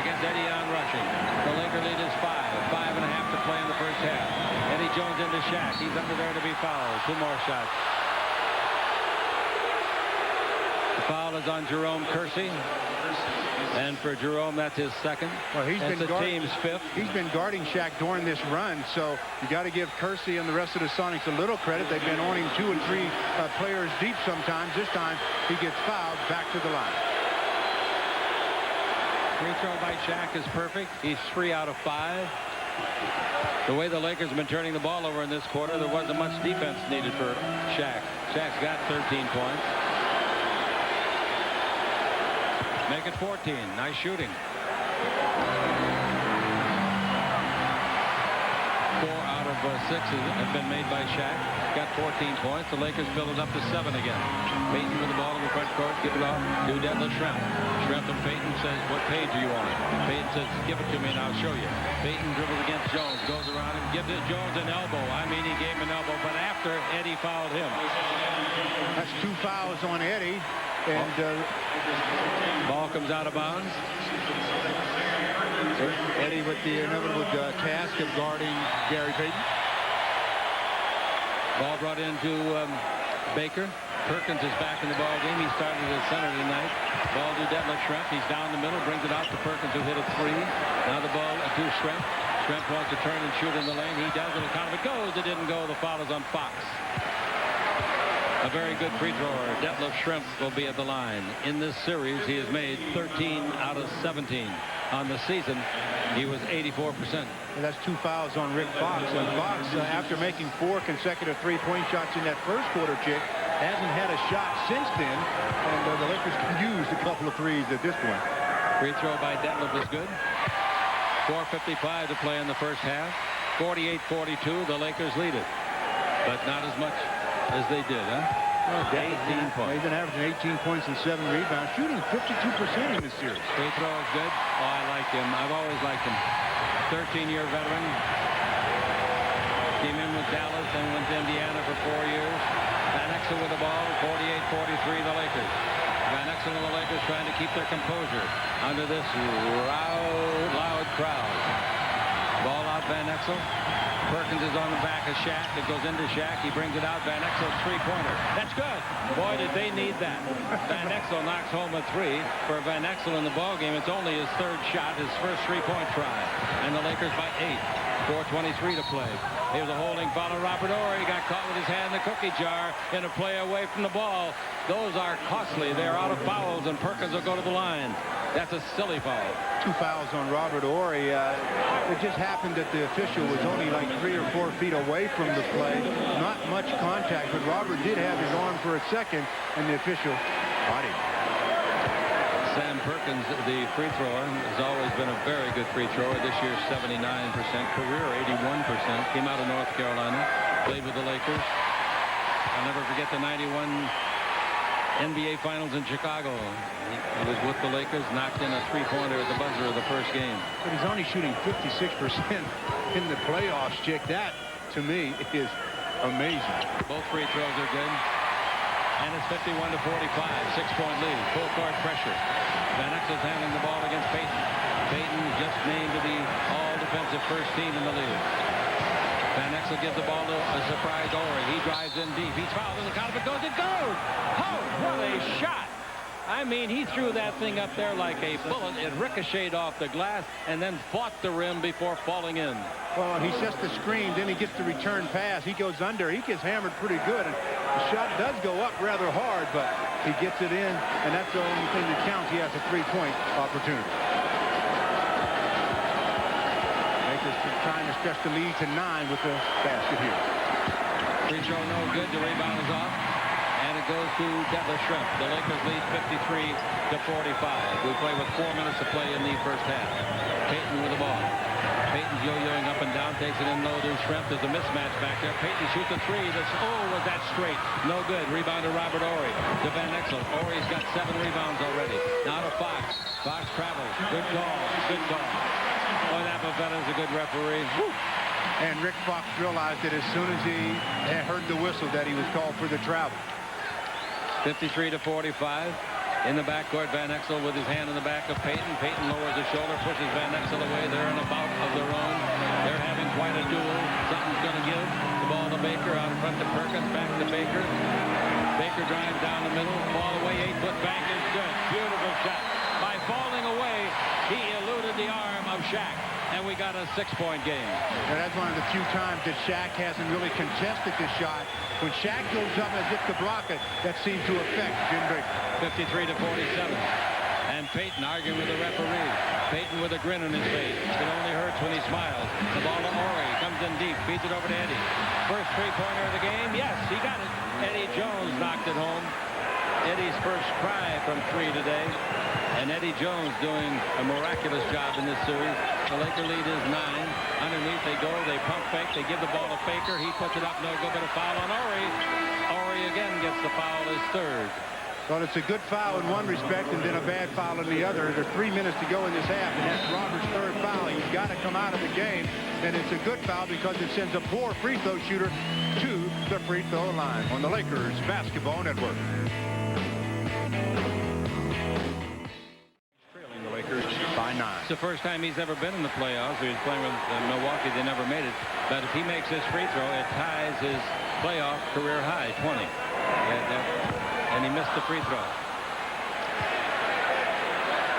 against Eddie on rushing. The Laker lead is 5. 5.5 to play in the first half. Eddie Jones into Shaq. He's under there to be fouled. 2 more shots. The foul is on Jerome Kersey. And for Jerome, that's his 2nd. Well, that's the team's 5th. He's been guarding Shaq during this run, so you got to give Kersey and the rest of the Sonics a little credit. They've been on him 2 and 3 players deep sometimes. This time, he gets fouled back to the line. Free throw by Shaq is perfect. He's 3 out of 5. The way the Lakers have been turning the ball over in this quarter, there wasn't much defense needed for Shaq. Shaq's got 13 points. Make it 14. Nice shooting. 4 out of 6 have been made by Shaq. Got 14 points. The Lakers build it up to 7 again. Payton with the ball in the front court. Give it off to Detlef Schrempf. Schrempf and Payton says, what page are you on? Payton says, give it to me and I'll show you. Payton dribbles against Jones. Goes around him. Gives it Jones an elbow. I mean, he gave him an elbow. But after, Eddie fouled him. That's 2 fouls on Eddie. And ball comes out of bounds. Eddie with the inevitable task of guarding Gary Payton. Ball brought into Baker. Perkins is back in the ball game. He started at center tonight. Ball to Detlef Schrempf. He's down the middle. Brings it out to Perkins, who hit a 3. Now the ball to Schrempf. Schrempf wants to turn and shoot in the lane. He does it. If it goes, it didn't go. The foul is on Fox. A very good free thrower. Detlef Schrempf will be at the line. In this series, he has made 13 out of 17. On the season, he was 84%. And that's 2 fouls on Rick Fox. And Fox, after making 4 consecutive 3-point shots in that first quarter, Chick, hasn't had a shot since then. And the Lakers can use a couple of threes at this point. Free throw by Detlef is good. 4:55 to play in the first half. 48-42, the Lakers lead it. But not as much as they did, huh? 18 points. He's been averaging 18 points and 7 rebounds, shooting 52% in this series. Free throw is good. Oh, I like him. I've always liked him. 13-year veteran. Came in with Dallas and went to Indiana for 4 years. Van Exel with the ball, 48-43 the Lakers. Van Exel and the Lakers trying to keep their composure under this loud crowd. Ball out, Van Exel. Perkins is on the back of Shaq. It goes into Shaq. He brings it out. Van Exel's three-pointer. That's good. Boy, did they need that. Van Exel knocks home a three. For Van Exel in the ballgame, it's only his third shot, his first three-point try. And the Lakers by 8. 4:23 to play. Here's a holding foul on Robert Horry. He got caught with his hand in the cookie jar in a play away from the ball. Those are costly. They're out of fouls, and Perkins will go to the line. That's a silly foul. 2 fouls on Robert Horry. It just happened that the official was only like 3 or 4 feet away from the play. Not much contact, but Robert did have his arm for a second, and the official caught him. Sam Perkins, the free thrower, has always been a very good free thrower. This year, 79%. Career, 81%. Came out of North Carolina. Played with the Lakers. I'll never forget the 91 NBA Finals in Chicago. He was with the Lakers, knocked in a three-pointer at the buzzer of the first game. But he's only shooting 56% in the playoffs, Chick. That, to me, is amazing. Both free throws are good. And it's 51-45, 6-point lead, full court pressure. Van Exel's handling the ball against Payton. Payton just named to the all-defensive first team in the league. Van Exel gives the ball to a surprise Horry. He drives in deep. He's fouled in the count. If it goes, it goes! Oh, what a shot! I mean, he threw that thing up there like a bullet. It ricocheted off the glass and then fought the rim before falling in. Well, he sets the screen, then he gets the return pass. He goes under. He gets hammered pretty good. And the shot does go up rather hard, but he gets it in, and that's the only thing that counts. He has a three-point opportunity. Lakers trying to stretch the lead to 9 with the basket here. Free throw no good. The rebound is off. And it goes to Detlef Schrempf. The Lakers lead 53-45. We play with 4 minutes to play in the first half. Payton with the ball. Payton's yo-yoing up and down, takes it in low to Schrempf. There's a mismatch back there. Payton shoots a three. Was that straight? No good. Rebound to Robert Horry. To Van Exel. Horry's got 7 rebounds already. Now to Fox. Fox travels. Good call. Good call. Boy, that Pavetta's a good referee. Woo. And Rick Fox realized that as soon as he had heard the whistle that he was called for the travel. 53-45. In the backcourt, Van Exel with his hand in the back of Payton. Payton lowers his shoulder, pushes Van Exel away. They're in a bout of their own. They're having quite a duel. Something's going to give. The ball to Baker, out in front to Perkins, back to Baker. Baker drives down the middle. Ball away, 8-foot bank is good. Beautiful shot. By falling away, he eluded the arm of Shaq. And we got a 6-point game. And that's one of the few times that Shaq hasn't really contested the shot. When Shaq goes up as if to block it, that seems to affect Jim Baker. 53-47. And Payton arguing with the referee. Payton with a grin on his face. It only hurts when he smiles. The ball to Horry. Comes in deep. Feeds it over to Eddie. First three-pointer of the game. Yes, he got it. Eddie Jones knocked it home. Eddie's first try from 3 today. And Eddie Jones doing a miraculous job in this series. The Laker lead is 9. Underneath they go, they pump fake, they give the ball to Faker. He puts it up, no good, but a foul on Horry. Horry again gets the foul, his third. Well, it's a good foul in one respect and then a bad foul in the other. There's 3 minutes to go in this half, and that's Robert's third foul. He's got to come out of the game, and it's a good foul because it sends a poor free throw shooter to the free throw line on the Lakers Basketball Network. Trailing the Lakers by 9. It's the first time he's ever been in the playoffs. He was playing with Milwaukee. They never made it. But if he makes this free throw, it ties his playoff career high, 20. And he missed the free throw.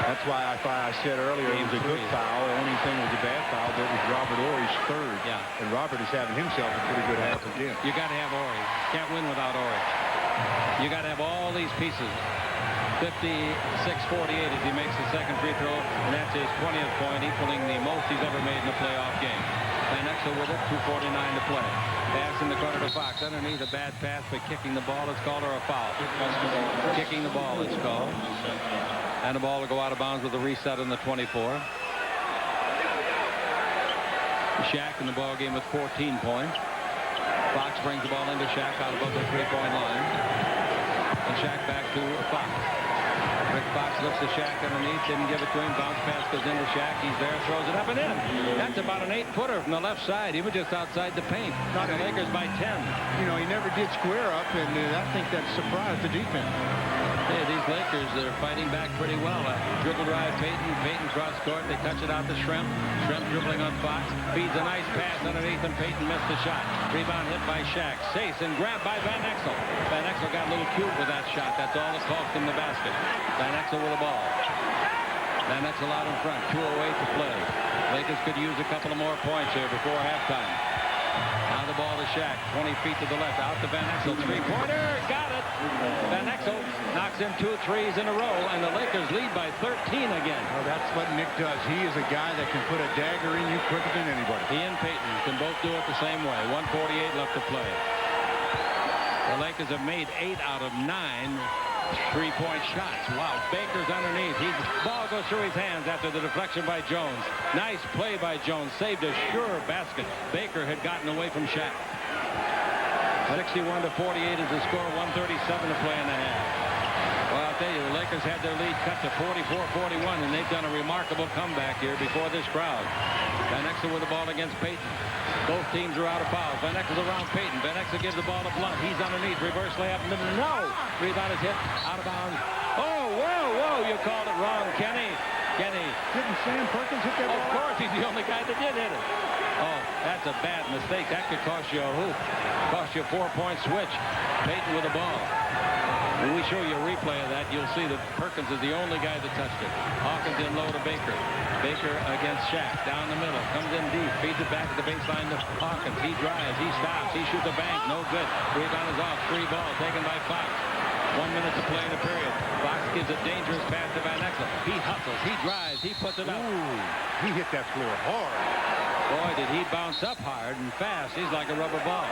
That's why I said earlier it was a good foul. The only thing was a bad foul, but it was Robert Horry's third. Yeah. And Robert is having himself a pretty good half again. You got to have Horry. Can't win without Horry. You got to have all these pieces. 56-48 if he makes the second free throw, and that's his 20th point, equaling the most he's ever made in a playoff game. Van Exel with it, 2:49 to play. Pass in the corner to Fox. Underneath, a bad pass, but kicking the ball is called, or a foul. Kicking the ball is called. And the ball will go out of bounds with a reset on the 24. Shaq in the ball game with 14 points. Fox brings the ball into Shaq out above the three-point line. And Shaq back to Fox. Rick Fox looks to Shaq underneath, didn't give it to him. Bounce pass goes into Shaq. He's there, throws it up and in. That's about an 8-footer from the left side. He was just outside the paint. Not the Lakers by 10. You know, he never did square up, and I think that surprised the defense. Hey, these Lakers, they're fighting back pretty well. Dribble drive, Payton. Payton cross court. They touch it out to Shrimp. Shrimp dribbling on Fox. Feeds a nice pass underneath, and Payton missed the shot. Rebound hit by Shaq. Sace and grabbed by Van Exel. Van Exel got a little cute with that shot. That's all that cost him the basket. Van Exel with the ball. Van Exel out in front. 2:08 to play. Lakers could use a couple of more points here before halftime. Now the ball to Shaq. 20 feet to the left. Out to Van Exel. Three-pointer. Got it. Van Exel knocks in 2 threes in a row, and the Lakers lead by 13 again. Well, that's what Nick does. He is a guy that can put a dagger in you quicker than anybody. He and Payton can both do it the same way. 1:48 left to play. The Lakers have made 8 out of 9 3-point shots. Wow, Baker's underneath. Ball goes through his hands after the deflection by Jones. Nice play by Jones. Saved a sure basket. Baker had gotten away from Shaq. 61-48 is the score. 1:37 to play in the half. Well, I'll tell you, the Lakers had their lead cut to 44-41, and they've done a remarkable comeback here before this crowd. Van Exel with the ball against Payton. Both teams are out of fouls. Van Exel's around Payton. Van Exel gives the ball to Blunt. He's underneath. Reverse layup. No! Rebound is hit. Out of bounds. Oh, whoa! You called it wrong, Kenny. Didn't Sam Perkins hit that ball? Of course, he's the only guy that did hit it. Oh, that's a bad mistake. That could cost you a hoop. Cost you a 4-point switch. Payton with the ball. When we show you a replay of that, you'll see that Perkins is the only guy that touched it. Hawkins in low to Baker. Baker against Shaq. Down the middle. Comes in deep. Feeds it back to the baseline to Hawkins. He drives. He stops. He shoots a bank. No good. Rebound is off. Free ball taken by Fox. 1 minute to play in the period. Fox gives a dangerous pass to Van Exel. He hustles. He drives. He puts it up. Ooh, he hit that floor hard. Boy, did he bounce up hard and fast. He's like a rubber ball.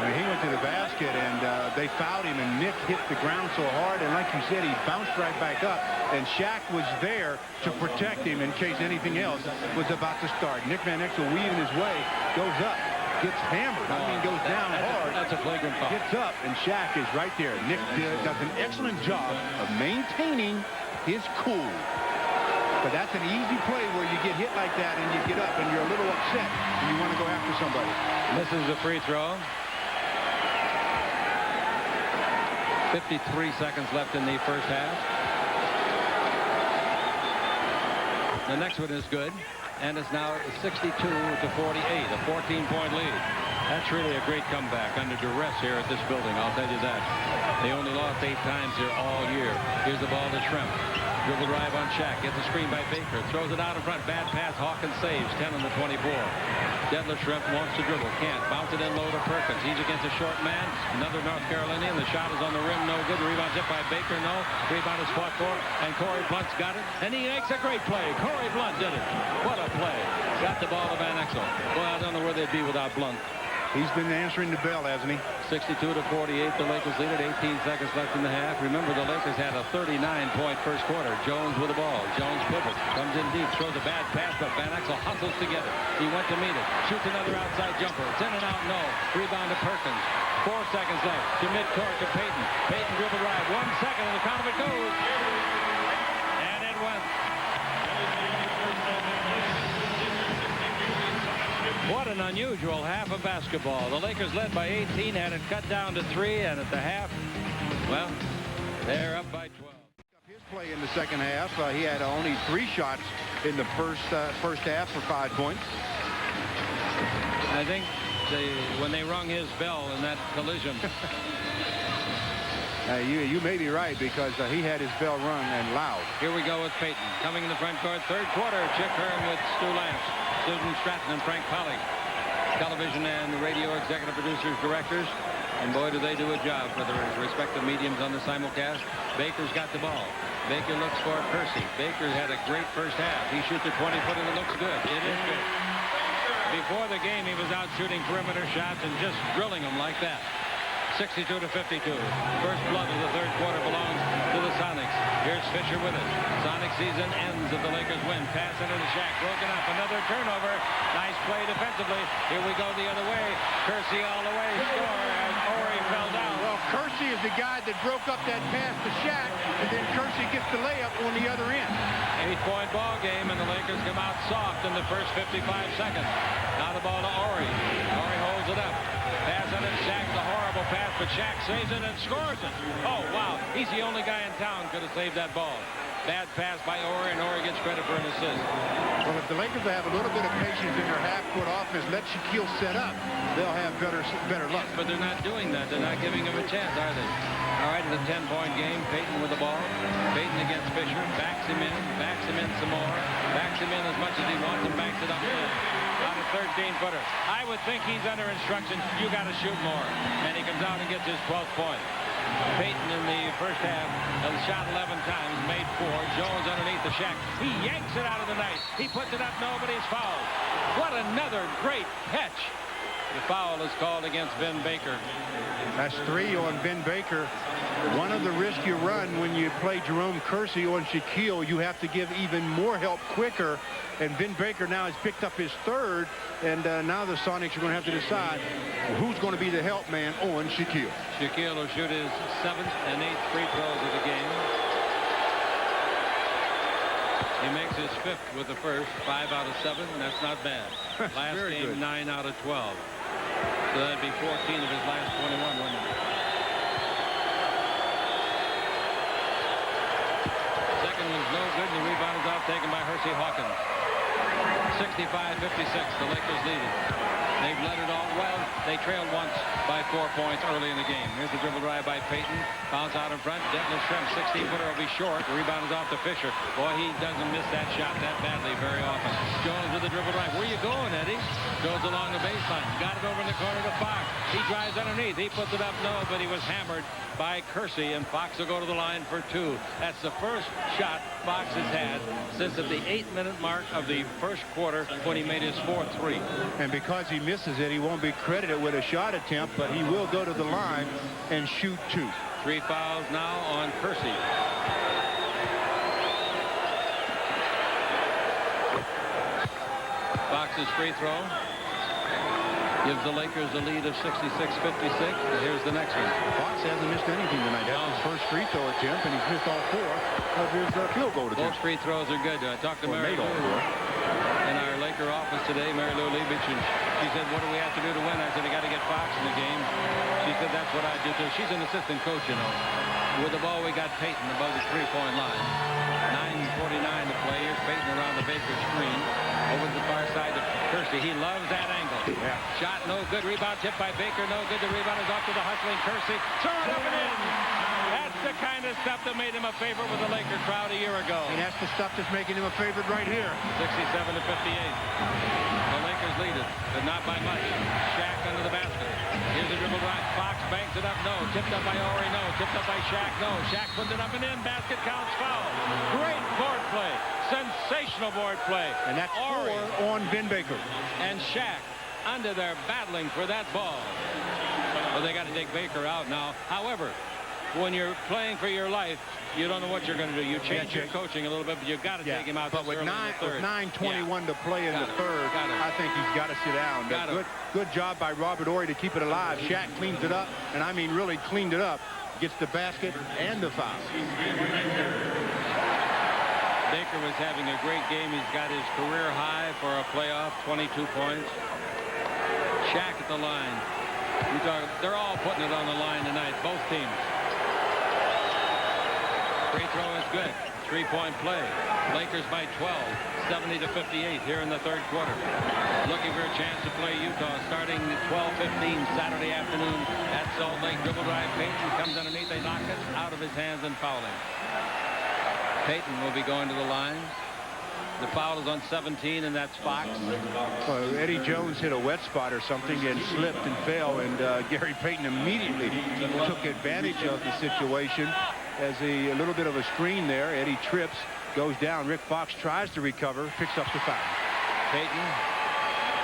He went to the basket, and they fouled him, and Nick hit the ground so hard, and like you said, he bounced right back up, and Shaq was there to protect him in case anything else was about to start. Nick Van Exel weaving his way, goes up, gets hammered. Goes down hard. That's a flagrant foul. Gets up, and Shaq is right there. Nick does an excellent job of maintaining his cool. But that's an easy play where you get hit like that, and you get up, and you're a little upset, and you want to go after somebody. Misses the free throw. 53 seconds left in the first half. The next one is good, and it's now 62-48, a 14-point lead. That's really a great comeback under duress here at this building, I'll tell you that. They only lost 8 times here all year. Here's the ball to Shrimp. Dribble drive on Shaq. Gets a screen by Baker. Throws it out in front. Bad pass. Hawkins saves. 10 on the 24. Deadlift Shrimp wants to dribble. Can't. Bounce it in low to Perkins. He's against a short man. Another North Carolinian. The shot is on the rim. No good. The rebound hit by Baker. No. Rebound is fought for. And Corey Blunt's got it. And he makes a great play. Corey Blunt did it. What a play. Got the ball to Van Exel. Well, I don't know where they'd be without Blunt. He's been answering the bell, hasn't he? 62-48, the Lakers lead at 18 seconds left in the half. Remember, the Lakers had a 39-point first quarter. Jones with the ball. Jones pivots, comes in deep, throws a bad pass, but Van Exel hustles to get it. He went to meet it, shoots another outside jumper. It's in and out, no. Rebound to Perkins. 4 seconds left to midcourt to Payton. Payton dribble drive. 1 second, and the count of it goes. And it went. What an unusual half of basketball. The Lakers led by 18, had it cut down to 3, and at the half, well, they're up by 12. His play in the second half, he had only 3 shots in the first half for 5 points. I think when they rung his bell in that collision. You may be right, because he had his bell rung and loud. Here we go with Payton. Coming in the front court, third quarter. Chick Hearn with Stu Lance, Susan Stratton, and Frank Polly. Television and radio executive producers, directors. And boy, do they do a job for their respective mediums on the simulcast. Baker's got the ball. Baker looks for Percy. Baker had a great first half. He shoots a 20-footer that looks good. It is good. Before the game, he was out shooting perimeter shots and just drilling them like that. 62 to 52. First blood of the third quarter belongs to the Sonics. Here's Fisher with it. Sonic season ends if the Lakers win. Pass into the Shaq. Broken up. Another turnover. Nice play defensively. Here we go the other way. Kersey all the way. Score as Horry fell down. Well, Kersey is the guy that broke up that pass to Shaq, and then Kersey gets the layup on the other end. 8-point ball game, and the Lakers come out soft in the first 55 seconds. Now the ball to Horry. Horry holds it up. Pass under Shaq. The horrible pass, but Shaq saves it and scores it. Oh, wow. He's the only guy in town could have saved that ball. Bad pass by Horry, and Horry gets credit for an assist. Well, if the Lakers have a little bit of patience in their half-court offense, let Shaquille set up, they'll have better luck. But they're not doing that. They're not giving him a chance, are they? All right, it's a 10-point game. Payton with the ball. Payton against Fisher. Backs him in some more. Backs him in as much as he wants and backs it up in. On a 13-footer. I would think he's under instruction. You got to shoot more. And he comes out and gets his 12th point. Payton in the first half has shot 11 times, made 4. Jones underneath the Shaq. He yanks it out of the night. He puts it up. Nobody's fouled. What another great catch. The foul is called against Ben Baker. That's 3 on Ben Baker. One of the risks you run when you play Jerome Kersey on Shaquille, you have to give even more help quicker. And Ben Baker now has picked up his 3rd, and now the Sonics are going to have to decide who's going to be the help man on Shaquille. Shaquille will shoot his 7th and 8th free throws of the game. He makes his 5th with the first, 5 out of 7, and that's not bad. Last game, good. 9 out of 12. So that'd be 14 of his last 21, wouldn't it? Second one's no good, and the rebound is out taken by Hersey Hawkins. 65-56, the Lakers lead it. They've let it all. Well, they trailed once by 4 points early in the game. Here's the dribble drive by Payton. Bounce out in front. Denton Shrimp, 16-footer will be short. The rebound is off to Fisher. Boy, he doesn't miss that shot that badly very often. Jones with the dribble drive. Where you going, Eddie? Goes along the baseline. Got it over in the corner to Fox. He drives underneath. He puts it up. No, but he was hammered by Kersey, and Fox will go to the line for 2. That's the first shot Fox has had since at the 8-minute mark of the first quarter when he made his 4th 3. And because he misses it, he won't be credited with a shot attempt, but he will go to the line and shoot 2. 3 fouls now on Kersey. Fox's free throw gives the Lakers a lead of 66-56. Here's the next one. Fox hasn't missed anything tonight. That's his first free throw attempt, and he's missed all 4 of his field goal attempts. Both free throws are good. I talked to Mary Lou in our Laker office today, Mary Lou Leibich, and she said, what do we have to do to win? I said, I got to get Fox in the game. She said, that's what I do too. She's an assistant coach, you know. With the ball, we got Payton above the 3-point line. 9:49 to play. Here's Payton around the Baker screen. Over to the far side to Kersey. He loves that angle. Yeah. Shot no good. Rebound tipped by Baker. No good. The rebound is off to the hustling Kersey. Throw it up and in. That's the kind of stuff that made him a favorite with the Laker crowd a year ago. And that's the stuff that's making him a favorite right here. 67 to 58. The Lakers lead it, but not by much. Shaq under the basket. Here's the dribble drive. Fox banks it up. No. Tipped up by Horry. No. Tipped up by Shaq. No. Shaq puts it up and in. Basket counts. Foul. Great board play. Sensational board play. And that's Horry 4 on Ben Baker. and Shaq under there battling for that ball. Well, they got to take Baker out now. However, when you're playing for your life, you don't know what you're going to do. You change your coaching a little bit, but you've got to take him out. But with 9:21 to play in the third, I think he's got to sit down. Good job by Robert Horry to keep it alive. Shaq cleans it up, and I mean really cleaned it up. Gets the basket and the foul. Baker was having a great game. He's got his career high for a playoff, 22 points. Shaq at the line. They're all putting it on the line tonight, both teams. Free throw is good. 3-point play. Lakers by 12, 70 to 58 here in the third quarter. Looking for a chance to play Utah starting 12:15 Saturday afternoon at Salt Lake. Dribble drive. Payton comes underneath. They knock it out of his hands and fouling. Payton will be going to the line. The foul is on 17, and that's Fox. Eddie Jones hit a wet spot or something and slipped and fell, and Gary Payton immediately took advantage of the situation. As a little bit of a screen there, Eddie trips, goes down. Rick Fox tries to recover, picks up the foul. Payton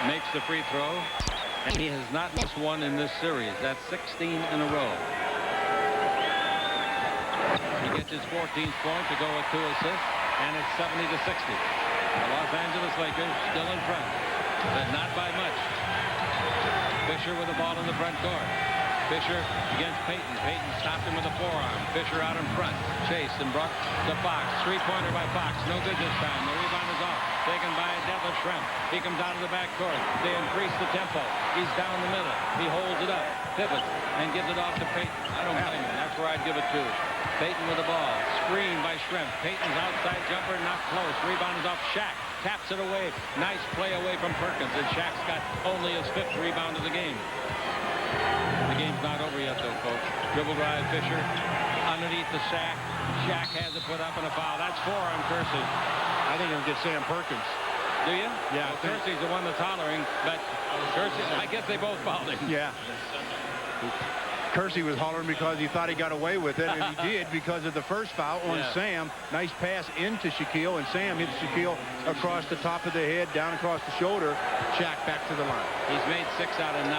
makes the free throw. And he has not missed one in this series. That's 16 in a row. He gets his 14th point to go with 2 assists, and it's 70-60. The Los Angeles Lakers still in front, but not by much. Fisher with the ball in the front court. Fisher against Payton. Payton stopped him with a forearm. Fisher out in front. Chased and brought to Fox. Three-pointer by Fox. No good this time. The rebound is off. Taken by Detlef Schrempf. He comes out of the backcourt. They increase the tempo. He's down the middle. He holds it up. Pivots and gives it off to Payton. I don't blame him. That's where I'd give it to. Payton with the ball. Screen by Schrempf. Payton's outside jumper. Not close. Rebound is off Shaq. Taps it away. Nice play away from Perkins. And Shaq's got only his 5th rebound of the game. The game's not over yet, though, folks. Dribble drive, Fisher. Underneath the Shaq. Shaq has it put up in a foul. That's 4 on Kersey. I think it'll get Sam Perkins. Do you? Yeah. Well, Kersey's the one that's hollering, but Kersey, I guess they both fouled him. Yeah. Kersey was hollering because he thought he got away with it, and he did because of the first foul on Sam. Nice pass into Shaquille, and Sam hits Shaquille across the top of the head, down across the shoulder. Shaq back to the line. He's made 6 out of 9.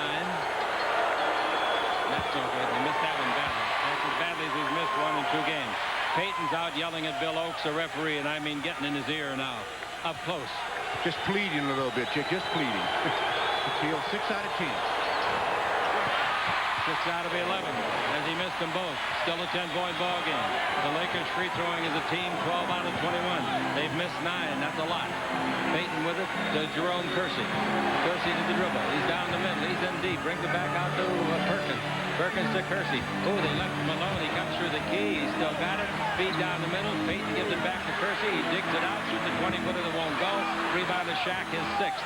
That's no good. He missed that one badly. That's as badly as he's missed 1 in 2 games. Payton's out yelling at Bill Oakes, the referee, and I mean getting in his ear now. Up close. Just pleading a little bit, Chick. Just pleading. Shaquille, 6 out of 10. 6 out of 11 as he missed them both. Still a 10-point ball game. The Lakers free throwing as a team 12 out of 21. They've missed 9. That's a lot. Payton with it to Jerome Kersey. Kersey to the dribble. He's down the middle. He's in deep. Brings it back out to Perkins. Perkins to Kersey. Oh, they left him alone. He comes through the key. He's still got it. Feed down the middle. Payton gives it back to Kersey. He digs it out. Shoots a 20-footer that won't go. Rebound to Shaq, his 6th.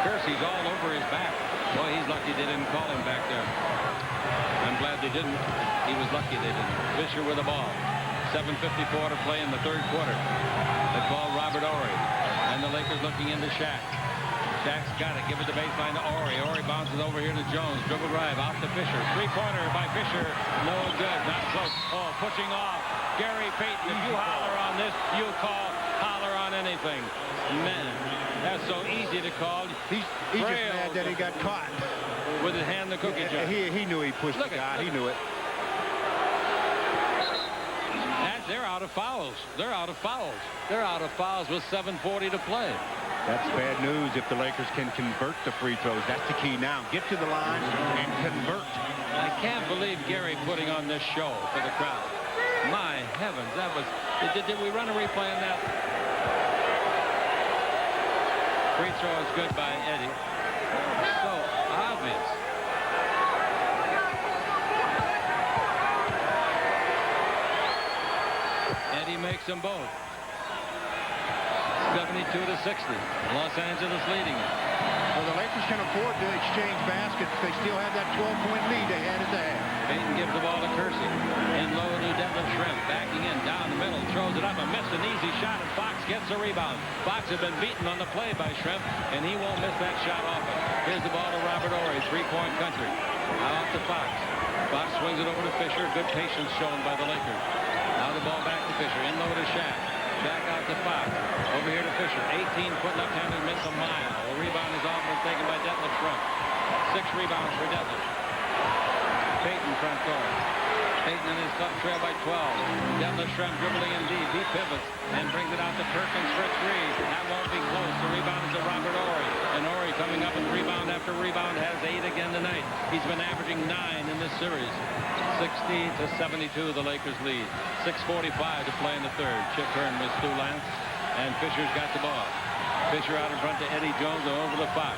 Kersey's all over his back. Boy, he's lucky they didn't call him back there. I'm glad they didn't. He was lucky they didn't. Fisher with the ball. 7:54 to play in the 3rd quarter. They call Robert Horry. And the Lakers looking into Shaq. Shaq's got it. Give it to baseline to Horry. Horry bounces over here to Jones. Dribble drive out to Fisher. 3-pointer by Fisher. No good. Not close. Oh, pushing off. Gary Payton, if you holler on this, you call holler on anything. Man, that's so easy to call. He's just mad that he got caught. With his hand in the cookie jar. He knew he pushed the guy. He knew it. And they're out of fouls. They're out of fouls. They're out of fouls with 7:40 to play. That's bad news if the Lakers can convert the free throws. That's the key now. Get to the line and convert. I can't believe Gary putting on this show for the crowd. My heavens, that was... Did we run a replay on that? Free throw is good by Eddie. So obvious. Eddie makes them both. 72-60. Los Angeles leading it. Well, the Lakers can afford to exchange baskets. They still have that 12-point lead they had at the half. Payton gives the ball to Kersey. In low to Detlef Schrempf. Backing in, down the middle. Throws it up and missed an easy shot, and Fox gets the rebound. Fox had been beaten on the play by Schrempf, and he won't miss that shot often. Here's the ball to Robert Horry. 3-point country. Out to Fox. Fox swings it over to Fisher. Good patience shown by the Lakers. Now the ball back to Fisher. In low to Shaq. Back out to Fox. Over here to Fisher. 18-foot left-hander missed a mile. The rebound is off and taken by Detlef Schrempf. 6 rebounds for Detlef. Payton front court. Payton in his club trail by 12. Detlef Schrempf dribbling in deep. He pivots and brings it out to Perkins for 3. That won't be close. The rebound is to Robert Horry. And Horry coming up with rebound after rebound has 8 again tonight. He's been averaging 9 in this series. 60-72, the Lakers lead. 6:45 to play in the 3rd. Chip Hearn with Stu Lance, and Fisher's got the ball. Fisher out in front to Eddie Jones and over to Fox.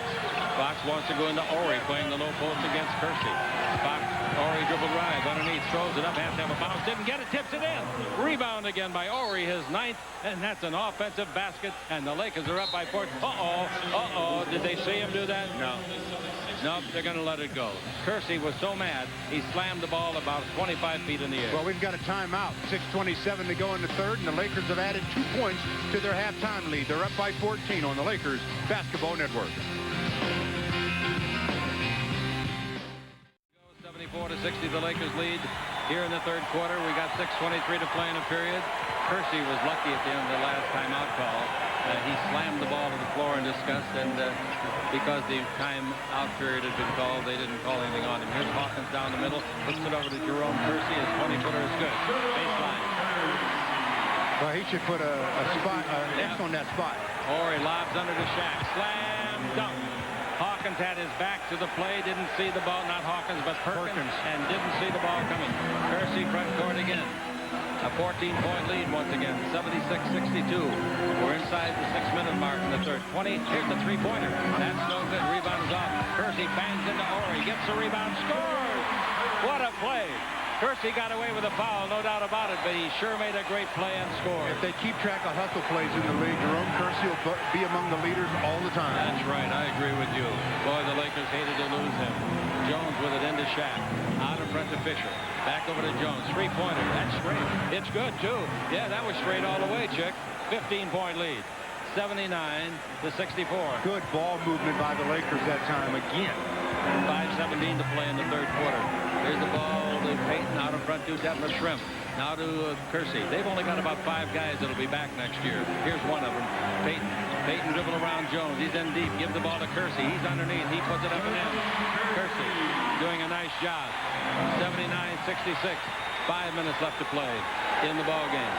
Fox wants to go into Horry, playing the low post against Kersey. Fox, Horry dribble drive underneath, throws it up, has to have a bounce, didn't get it, tips it in. Rebound again by Horry, his 9th, and that's an offensive basket, and the Lakers are up by 4. Uh-oh, did they see him do that? No. Nope, they're going to let it go. Kersey was so mad, he slammed the ball about 25 feet in the air. Well, we've got a timeout. 6:27 to go in the 3rd, and the Lakers have added 2 points to their halftime lead. They're up by 14 on the Lakers Basketball Network. 74-60, the Lakers lead here in the 3rd quarter. We got 6:23 to play in a period. Kersey was lucky at the end of the last timeout call. He slammed the ball to the floor in disgust, and because the time out period had been called, they didn't call anything on him. Here's Hawkins down the middle, puts it over to Jerome Kersey. His 20-footer is good. Baseline. Well, he should put a spot, an X on that spot. Or he lobs under to Shaq. Slam dunk. Hawkins had his back to the play, didn't see the ball. Not Hawkins, but Perkins. And didn't see the ball coming. Kersey front court again. A 14-point lead once again, 76-62. We're inside the 6-minute mark in the third. 20, here's the three-pointer. That's no good. Rebound is off. Kersey bangs into Ori, gets the rebound, scores! What a play! Kersey got away with a foul, no doubt about it, but he sure made a great play and scored. If they keep track of hustle plays in the league, Jerome Kersey will be among the leaders all the time. That's right. I agree with you. Boy, the Lakers hated to lose him. Jones with it into Shaq. Out in front to Fisher. Back over to Jones. Three-pointer. That's straight. It's good, too. Yeah, that was straight all the way, Chick. 15-point lead. 79-64. Good ball movement by the Lakers that time again. 5:17 to play in the third quarter. Here's the ball to Payton out in front to Detlef Shrimp. Now to Kersey. They've only got about 5 guys that'll be back next year. Here's one of them. Payton. Payton dribble around Jones. He's in deep. Give the ball to Kersey. He's underneath. He puts it up and in. Kersey doing a nice job. 79-66. 5 minutes left to play in the ball game.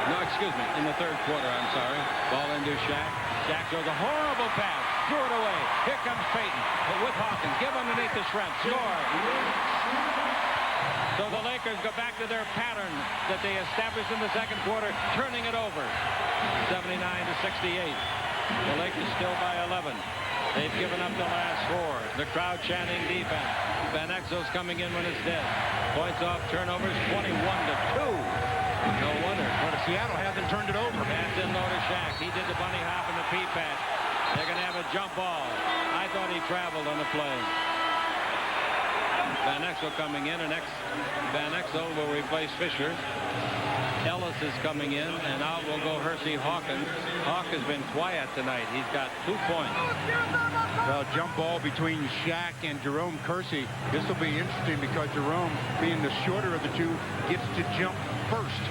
No, excuse me. In the third quarter, I'm sorry. Ball into Shaq. Shaq throws a horrible pass. Threw it away. Here comes Payton with Hawkins. Give underneath the Shrimp. Score. So the Lakers go back to their pattern that they established in the second quarter, turning it over. 79-68. The Lakers still by 11. They've given up the last 4. The crowd chanting defense. Van Exel's coming in when it's dead. Points off turnovers 21-2. No wonder. But Seattle hasn't turned it over. Pass in low to Shaq. He did the bunny hop and the pea patch. They're going to have a jump ball. I thought he traveled on the play. Van Exel coming in, and Van Exel will replace Fisher. Ellis is coming in, and out will go Hersey Hawkins. Hawk has been quiet tonight. He's got 2 points. Well, jump ball between Shaq and Jerome Kersey. This will be interesting because Jerome, being the shorter of the two, gets to jump first.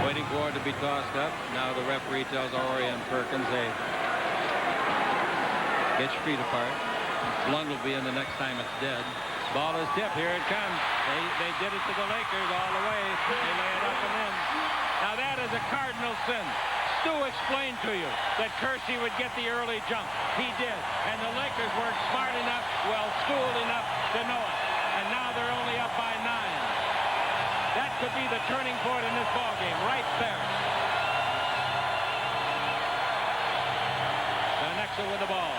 Waiting for it to be tossed up. Now the referee tells Ori and Perkins, hey, get your feet apart. Lund will be in the next time it's dead. Ball is tipped. Here it comes. They did it to the Lakers all the way. They lay it up and in. Now that is a cardinal sin. Stu explained to you that Kersey would get the early jump. He did. And the Lakers weren't smart enough, well-schooled enough to know it. And now they're only up by 9. That could be the turning point in this ballgame, right there. Van Exel with the ball.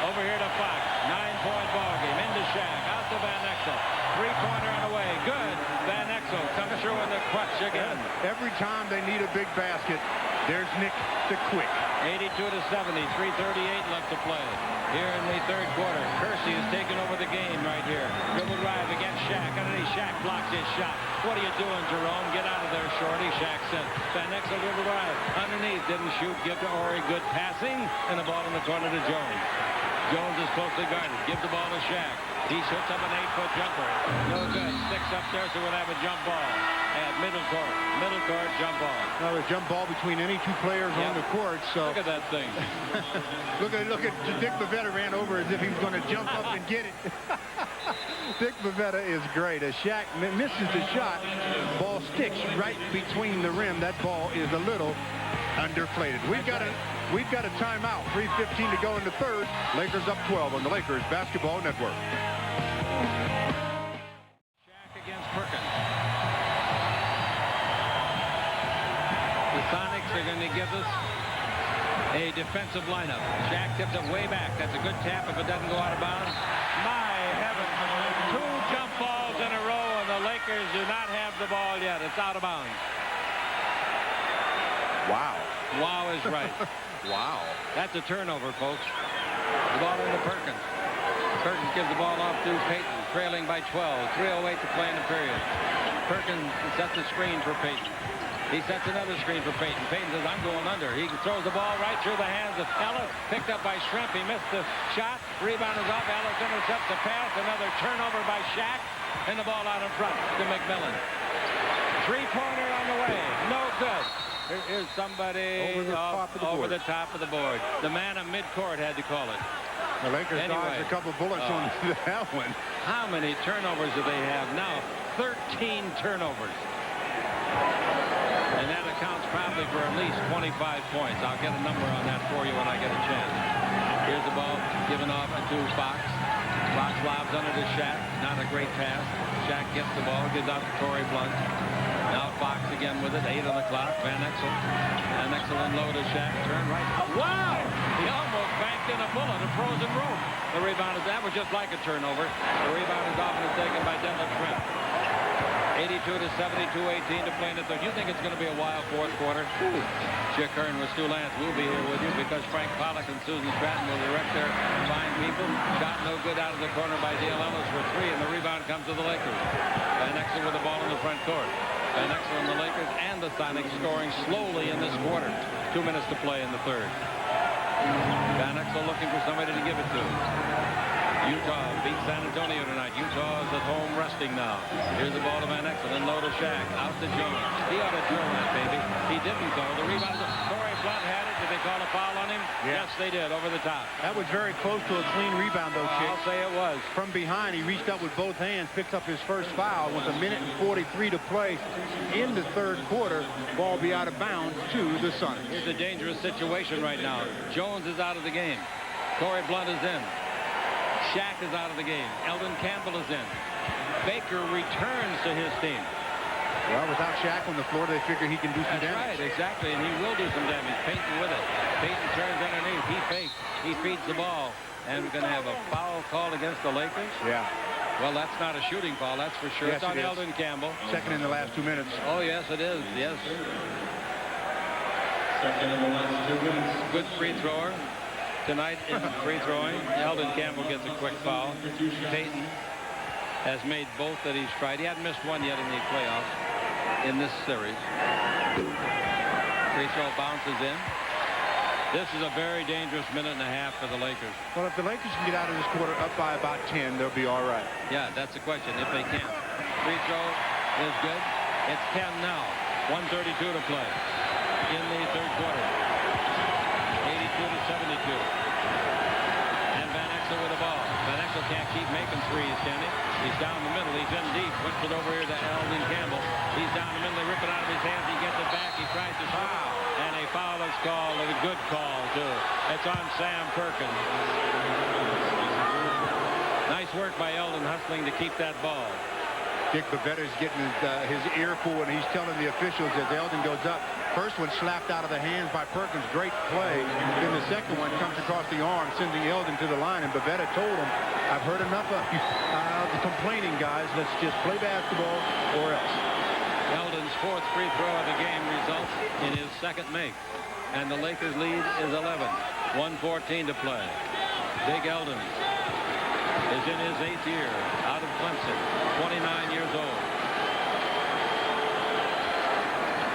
Over here to Fox. 9-point ball game. Into Shaq. Out to Van Exel. Three-pointer on the way. Good. Van Exel comes through in the clutch again. Every time they need a big basket, there's Nick the Quick. 82-70. 3:38 left to play. Here in the third quarter. Kersey is taking over the game right here. Dribble drive against Shaq. Underneath, Shaq blocks his shot. What are you doing, Jerome? Get out of there, shorty. Shaq said. Van Exel dribble drive. Underneath, didn't shoot. Give to Ori. Good passing. And the ball in the corner to Jones. Jones is closely guarded. Give the ball to Shaq. He shoots up an 8-foot jumper. No good. Sticks up there, so we'll have a jump ball at middle court. Middle court, jump ball. Now a jump ball between any two players on the court. So look at that thing. look at Dick Bavetta ran over as if he was going to jump up and get it. Dick Bavetta is great. As Shaq misses the shot, ball sticks right between the rim. That ball is a little underflated. We've got a timeout. 3:15 to go in the third. Lakers up 12 on the Lakers Basketball Network. Shaq against Perkins. The Sonics are going to give us a defensive lineup. Shaq tips it way back. That's a good tap if it doesn't go out of bounds. My heavens. 2 jump balls in a row, and the Lakers do not have the ball yet. It's out of bounds. Wow. Wow is right. Wow. That's a turnover, folks. The ball into Perkins. Perkins gives the ball off to Payton, trailing by 12. 3:08 to play in the period. Perkins sets a screen for Payton. He sets another screen for Payton. Payton says, I'm going under. He throws the ball right through the hands of Ellis. Picked up by Shrimp. He missed the shot. Rebound is off. Ellis intercepts the pass. Another turnover by Shaq. And the ball out in front to McMillan. Three-pointer on the way. No good. Here's somebody over the top of the board. The man at midcourt had to call it. The Lakers dodged a couple bullets on that one. How many turnovers do they have now? 13 turnovers. And that accounts probably for at least 25 points. I'll get a number on that for you when I get a chance. Here's the ball given off to Fox. Fox lobs under to Shaq. Not a great pass. Shaq gets the ball, gives out to Torrey Blunt. Now Fox again with it. 8 on the clock. Van Exel. Van Exel in low to Shaq. Turn right. Oh, wow! He almost banked in a bullet, a frozen rope. The rebound is, that was just like a turnover. The rebound is often taken by Dennis Shrimp. 82 to 72, 18 to play in the third. You think it's going to be a wild fourth quarter? Chick Hearn with Stu Lance will be here with you because Frank Pollock and Susan Stratton will direct their fine people. Shot no good out of the corner by Dale Ellis for 3, and the rebound comes to the Lakers. Van Exel with the ball in the front court. Van Exel and the Lakers and the Sonics scoring slowly in this quarter. 2 minutes to play in the third. Van Exel looking for somebody to give it to. Utah beat San Antonio tonight. Utah is at home resting now. Here's the ball to Van Exel. Then low to Shaq. Out to Jones. He ought to drill that, baby. He didn't, though. The rebound. Torrey Blunt had it. Did they call a foul on him? Yeah. Yes, they did. Over the top. That was very close to a clean rebound, though, Chick. I'll say it was. From behind, he reached up with both hands, picked up his first foul with 1 minute and 43 to play in the third quarter. Ball be out of bounds to the Sonics. Here's a dangerous situation right now. Jones is out of the game. Torrey Blunt is in. Shaq is out of the game. Eldon Campbell is in. Baker returns to his team. Well, without Shaq on the floor, they figure he can do some damage. That's right, exactly, and he will do some damage. Payton with it. Payton turns underneath. He fakes. He feeds the ball. And we're going to have a foul called against the Lakers? Yeah. Well, that's not a shooting foul, that's for sure. Yes, it's on it is. Eldon Campbell. Second in the last 2 minutes. Oh, yes, it is. Yes. Second in the last 2 minutes. Good free thrower. Tonight in free throwing, Eldon Campbell gets a quick foul. Payton has made both that he's tried. He hadn't missed one yet in the playoffs in this series. Free throw bounces in. This is a very dangerous minute and a half for the Lakers. Well, if the Lakers can get out of this quarter up by about 10, they'll be all right. Yeah, that's the question, if they can. Free throw is good. It's 10 now. 1:32 to play in the third quarter. 82 to 72. And Van Exel with the ball. Van Exel can't keep making threes, can he? He's down the middle. He's in deep. Puts it over here to Eldon Campbell. He's down the middle. They rip it out of his hands. He gets it back. He tries to foul. And a foul is called. A good call, too. It's on Sam Perkins. Nice work by Eldon hustling to keep that ball. Dick Bavetta's getting his earful, and he's telling the officials as Eldon goes up. First one slapped out of the hands by Perkins. Great play. Then the second one comes across the arm, sending Eldon to the line. And Bavetta told him, I've heard enough of you complaining, guys. Let's just play basketball or else. Eldon's fourth free throw of the game results in his second make. And the Lakers lead is 11. 1:14 to play. Big Eldon is in his 8th year out of Clemson. 29 years old.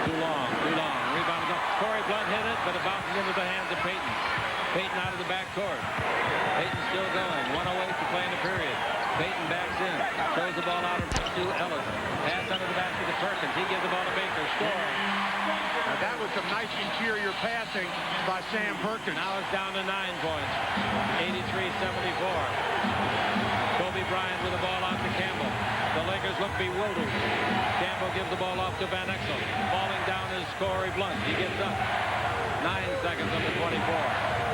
Too long. Rebound is up. Torrey Blunt hit it, but it bounces into the hands of Payton. Payton out of the backcourt. Payton still going. 1:08 to play in the period. Payton backs in. Throws the ball out to Ellis. Pass under the basket to Perkins. He gives the ball to Baker. Score. Now that was some nice interior passing by Sam Perkins. Now it's down to 9 points. 83-74. Kobe Bryant with the ball out to Campbell. The Lakers look bewildered. Campbell gives the ball off to Van Exel. Falling down is Torrey Blunt. He gets up. 9 seconds of the 24.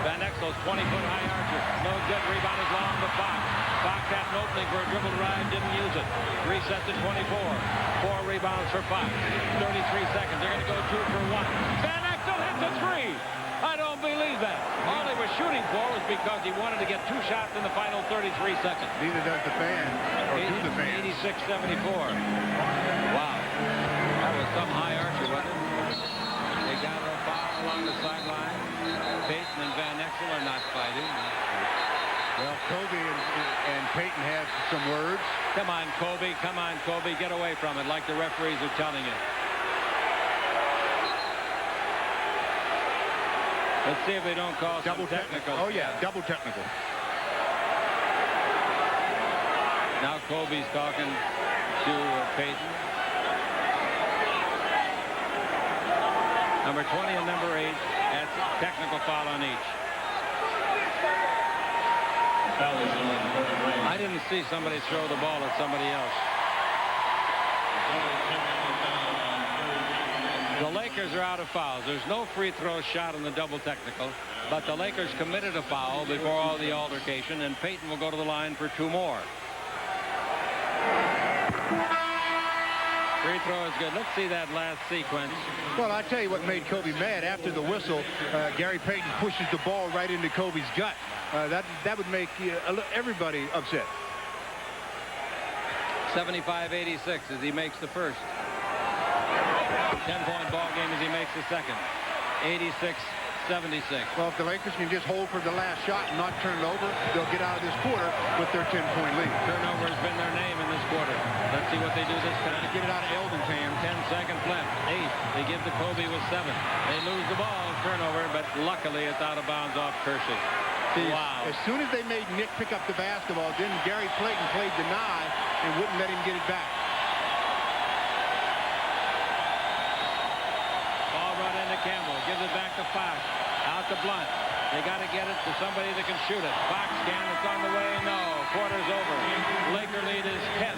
Van Exel's 20-foot high archer. No good. Rebound is long to Fox. Fox had an opening for a dribble drive. Didn't use it. Reset to 24. 4 rebounds for Fox. 33 seconds. They're going to go 2 for 1. Van Exel hits a 3. I don't believe that. All he was shooting for was because he wanted to get 2 shots in the final 33 seconds. Neither does the fan, or do the fans. 86-74. Wow. That was some high archer, wasn't it? They got a foul along the sideline. Payton and Van Exel are not fighting. Well, Kobe and Payton have some words. Come on, Kobe. Come on, Kobe. Get away from it like the referees are telling you. Let's see if they don't call Double some technical. Oh, yeah, double technical. Now Kobe's talking to Payton. Number 20 and number 8. That's technical foul on each. I didn't see somebody throw the ball at somebody else. The Lakers are out of fouls. There's no free throw shot in the double technical, but the Lakers committed a foul before all the altercation, and Payton will go to the line for 2 more. Free throw is good. Let's see that last sequence. Well, I tell you what made Kobe mad. After the whistle, Gary Payton pushes the ball right into Kobe's gut. That would make everybody upset. 75-86 as he makes the first. 10-point ball game as he makes the second. 86-76. Well, if the Lakers can just hold for the last shot and not turn it over, they'll get out of this quarter with their 10-point lead. Turnover has been their name in this quarter. Let's see what they do this time. To get it out of Eldon's hands. 10 seconds left. 8. They give to Kobe with 7. They lose the ball. Turnover, but luckily it's out of bounds off Kersey. Wow. As soon as they made Nick pick up the basketball, then Gary Payton played deny and wouldn't let him get it back. Campbell gives it back to Fox. Out to Blunt. They got to get it to somebody that can shoot it. Fox can. It's on the way. No. Quarter's over. Laker lead is 10.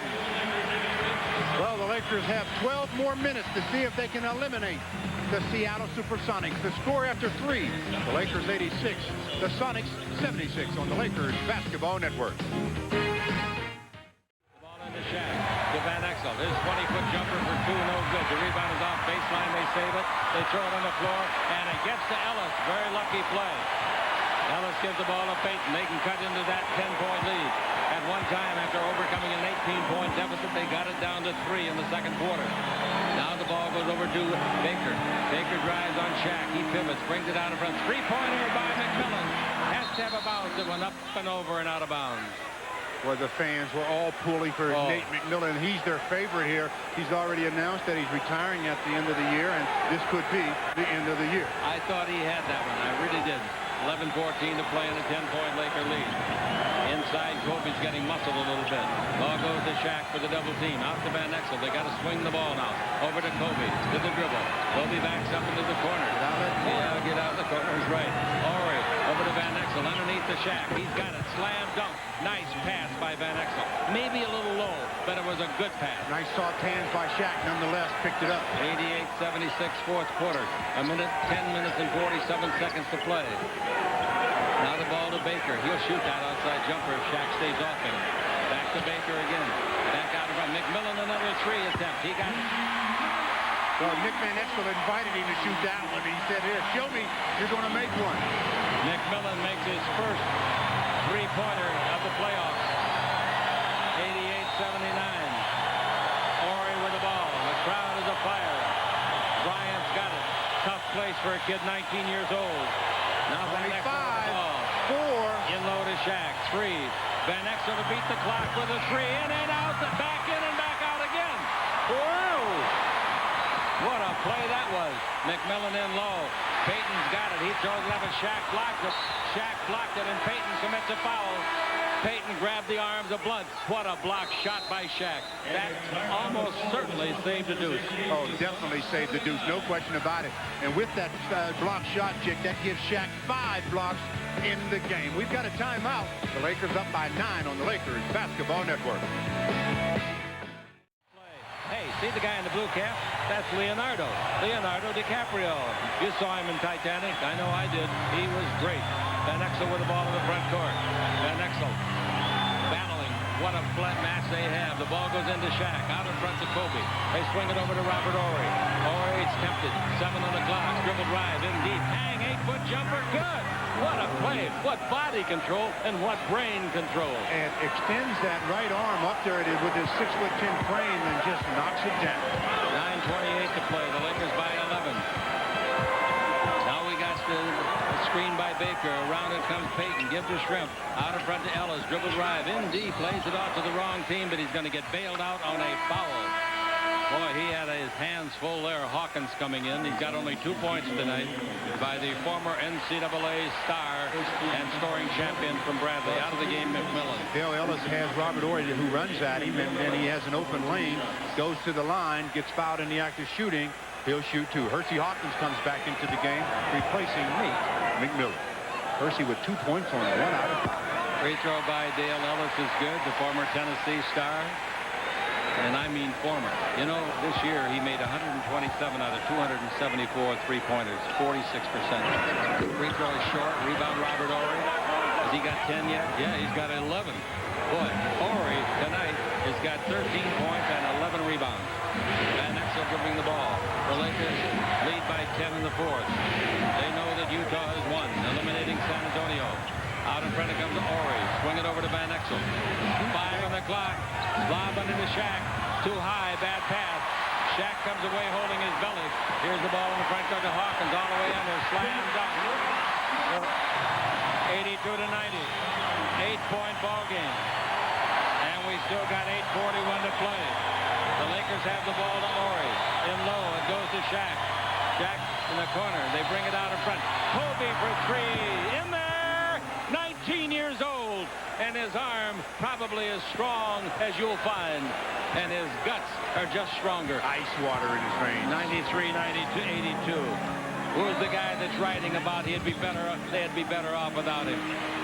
Well, the Lakers have 12 more minutes to see if they can eliminate the Seattle Supersonics. The score after 3. The Lakers 86. The Sonics 76 on the Lakers Basketball Network. To Van Exel. His 20-foot jumper for 2, no good. The rebound is off baseline. They save it. They throw it on the floor, and it gets to Ellis. Very lucky play. Ellis gives the ball to Payton. They can cut into that 10-point lead. At one time, after overcoming an 18-point deficit, they got it down to 3 in the second quarter. Now the ball goes over to Baker. Baker drives on Shaq. He pivots, brings it out in front. Three-pointer by McMillan. Has to have a bounce. It went up and over and out of bounds. Where the fans were all pulling for Nate McMillan. He's their favorite here. He's already announced that he's retiring at the end of the year, and this could be the end of the year. I thought he had that one. I really did. 11-14 to play in a 10-point Laker lead. Inside, Kobe's getting muscled a little bit. Ball goes to Shaq for the double team. Out to Van Exel. They got to swing the ball now. Over to Kobe. To the dribble. Kobe backs up into the corner. Get out of the corner. He's right. Horry over to Van Exel. Underneath the Shaq. He's got it. Slam dunk. Nice pass by Van Exel. Maybe a little low, but it was a good pass. Nice soft hands by Shaq. Nonetheless, picked it up. 88-76 fourth quarter. 10 minutes and 47 seconds to play. Now the ball to Baker. He'll shoot that outside jumper if Shaq stays off him. Back to Baker again. Back out of front. McMillan, another 3 attempt. He got it. Well, Nick Van Exel invited him to shoot that one. He said, here, show me you're going to make one. McMillan makes his first three-pointer of the playoffs. 88-79. Horry with the ball. The crowd is afire. Bryant's got it. Tough place for a kid 19 years old. Now Van Exel 4. In low to Shaq. 3. Van Exel to beat the clock with a 3. In and out. Back in and back out again. Whoa! What a play that was. McMillan in low. Payton's got it. He throws it up and Shaq blocked it. Shaq blocked it and Payton commits a foul. Payton grabbed the arms of Blunt. What a block shot by Shaq. That almost certainly saved the deuce. Oh, definitely saved the deuce. No question about it. And with that block shot, Chick, that gives Shaq 5 blocks in the game. We've got a timeout. The Lakers up by 9 on the Lakers Basketball Network. Hey, see the guy in the blue cap? That's Leonardo DiCaprio. You saw him in Titanic. I know I did. He was great. Van Exel with the ball in the front court. Van Exel battling. What a flat match they have. The ball goes into Shaq. Out in front to Kobe. They swing it over to Robert Horry. Horry's tempted. 7 on the clock. Dribble drive in deep. Hang. 8-foot jumper. Good. What a play. What body control and what brain control. And extends that right arm up there with his 6'10" frame and just knocks it down. 9:28 to play. The Lakers by 11. Now we got the screen by Baker. Around it comes Payton. Gives to Shrimp. Out in front to Ellis. Dribble drive. In D. Plays it off to the wrong team, but he's going to get bailed out on a foul. Boy, he had his hands full there. Hawkins coming in. He's got only 2 points tonight by the former NCAA star and scoring champion from Bradley. Out of the game, McMillan. Dale Ellis has Robert Horry who runs at him, and then he has an open lane, goes to the line, gets fouled in the act of shooting. He'll shoot two. Hersey Hawkins comes back into the game, replacing Nate McMillan. Hersey with 2 points on 1 out of 5. Free throw by Dale Ellis is good, the former Tennessee star. And I mean former. You know, this year he made 127 out of 274 three-pointers, 46%. Free throw is short. Rebound Robert Horry. Has he got 10 yet? Yeah, he's got 11. Boy, Horry tonight has got 13 points and 11 rebounds. Van Exel dribbling the ball. The Lakers lead by 10 in the fourth. They know that Utah has won, eliminating San Antonio. Out in front it comes Horry. Swing it over to Van Exel. 5 on the clock. Lob under to Shaq. Too high. Bad pass. Shaq comes away holding his belly. Here's the ball in the front court to Hawkins. All the way under. Slam dunk. 82 to 90. 8-point ball game. And we still got 8:41 to play. The Lakers have the ball to Horry. In low. It goes to Shaq. Shaq in the corner. They bring it out in front. Kobe for three. In there. 19 years old. And his arm probably as strong as you'll find. And his guts are just stronger. Ice water in his veins. 93, 92, 82. Who's the guy that's writing about they'd be better off without him?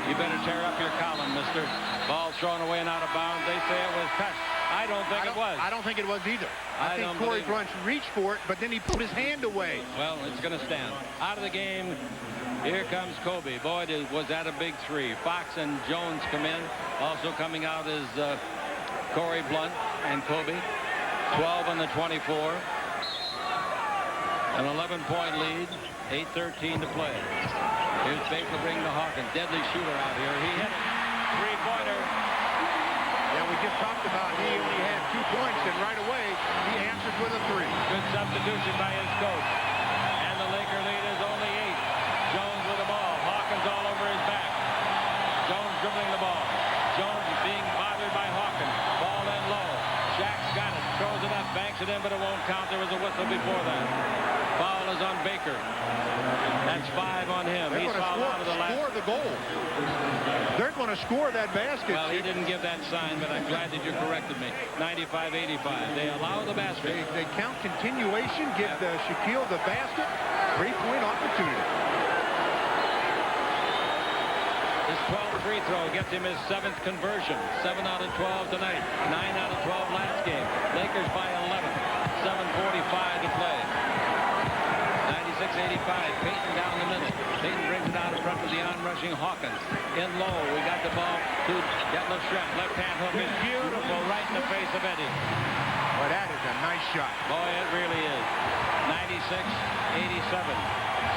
You better tear up your column, mister. Ball thrown away and out of bounds. They say it was touched. I don't think it was. I don't think it was either. I think Corey Brunch reached for it, but then he put his hand away. Well, it's going to stand. Out of the game. Here comes Kobe. Boy, was that a big three. Fox and Jones come in. Also coming out is Corey Blunt and Kobe. 12 on the 24. An 11-point lead. 8:13 to play. Here's Baker bringing the Hawkins. Deadly shooter out here. He hit it. Three-pointer. Yeah, we just talked about he only had 2 points, and right away he answered with a three. Good substitution by his coach. And the Laker lead is only 8. Jones with the ball. Hawkins all over his back. Jones dribbling the ball. Jones being bothered by Hawkins. Ball in low. Shaq's got it. Throws it up. Banks it in, but it won't count. There was a whistle before that. Foul is on Baker. That's 5 on him. They're He's fouled out of the last. Score the goal. They're going to score that basket. Well, he didn't give that sign, but I'm glad that you corrected me. 95-85. They allow the basket. They count continuation, give Shaquille the basket. 3-point opportunity. His 12th free throw gets him his 7th conversion. 7 out of 12 tonight. 9 out of 12 last game. Lakers by 11. 7:45 to play. 96-85. Payton down the middle. Payton brings it out in front of the on-rushing Hawkins. In low. We got the ball to Detlef Schrempf. Left-hand hook is beautiful right in the face of Eddie. Well, that is a nice shot. Boy, it really is. 96-87.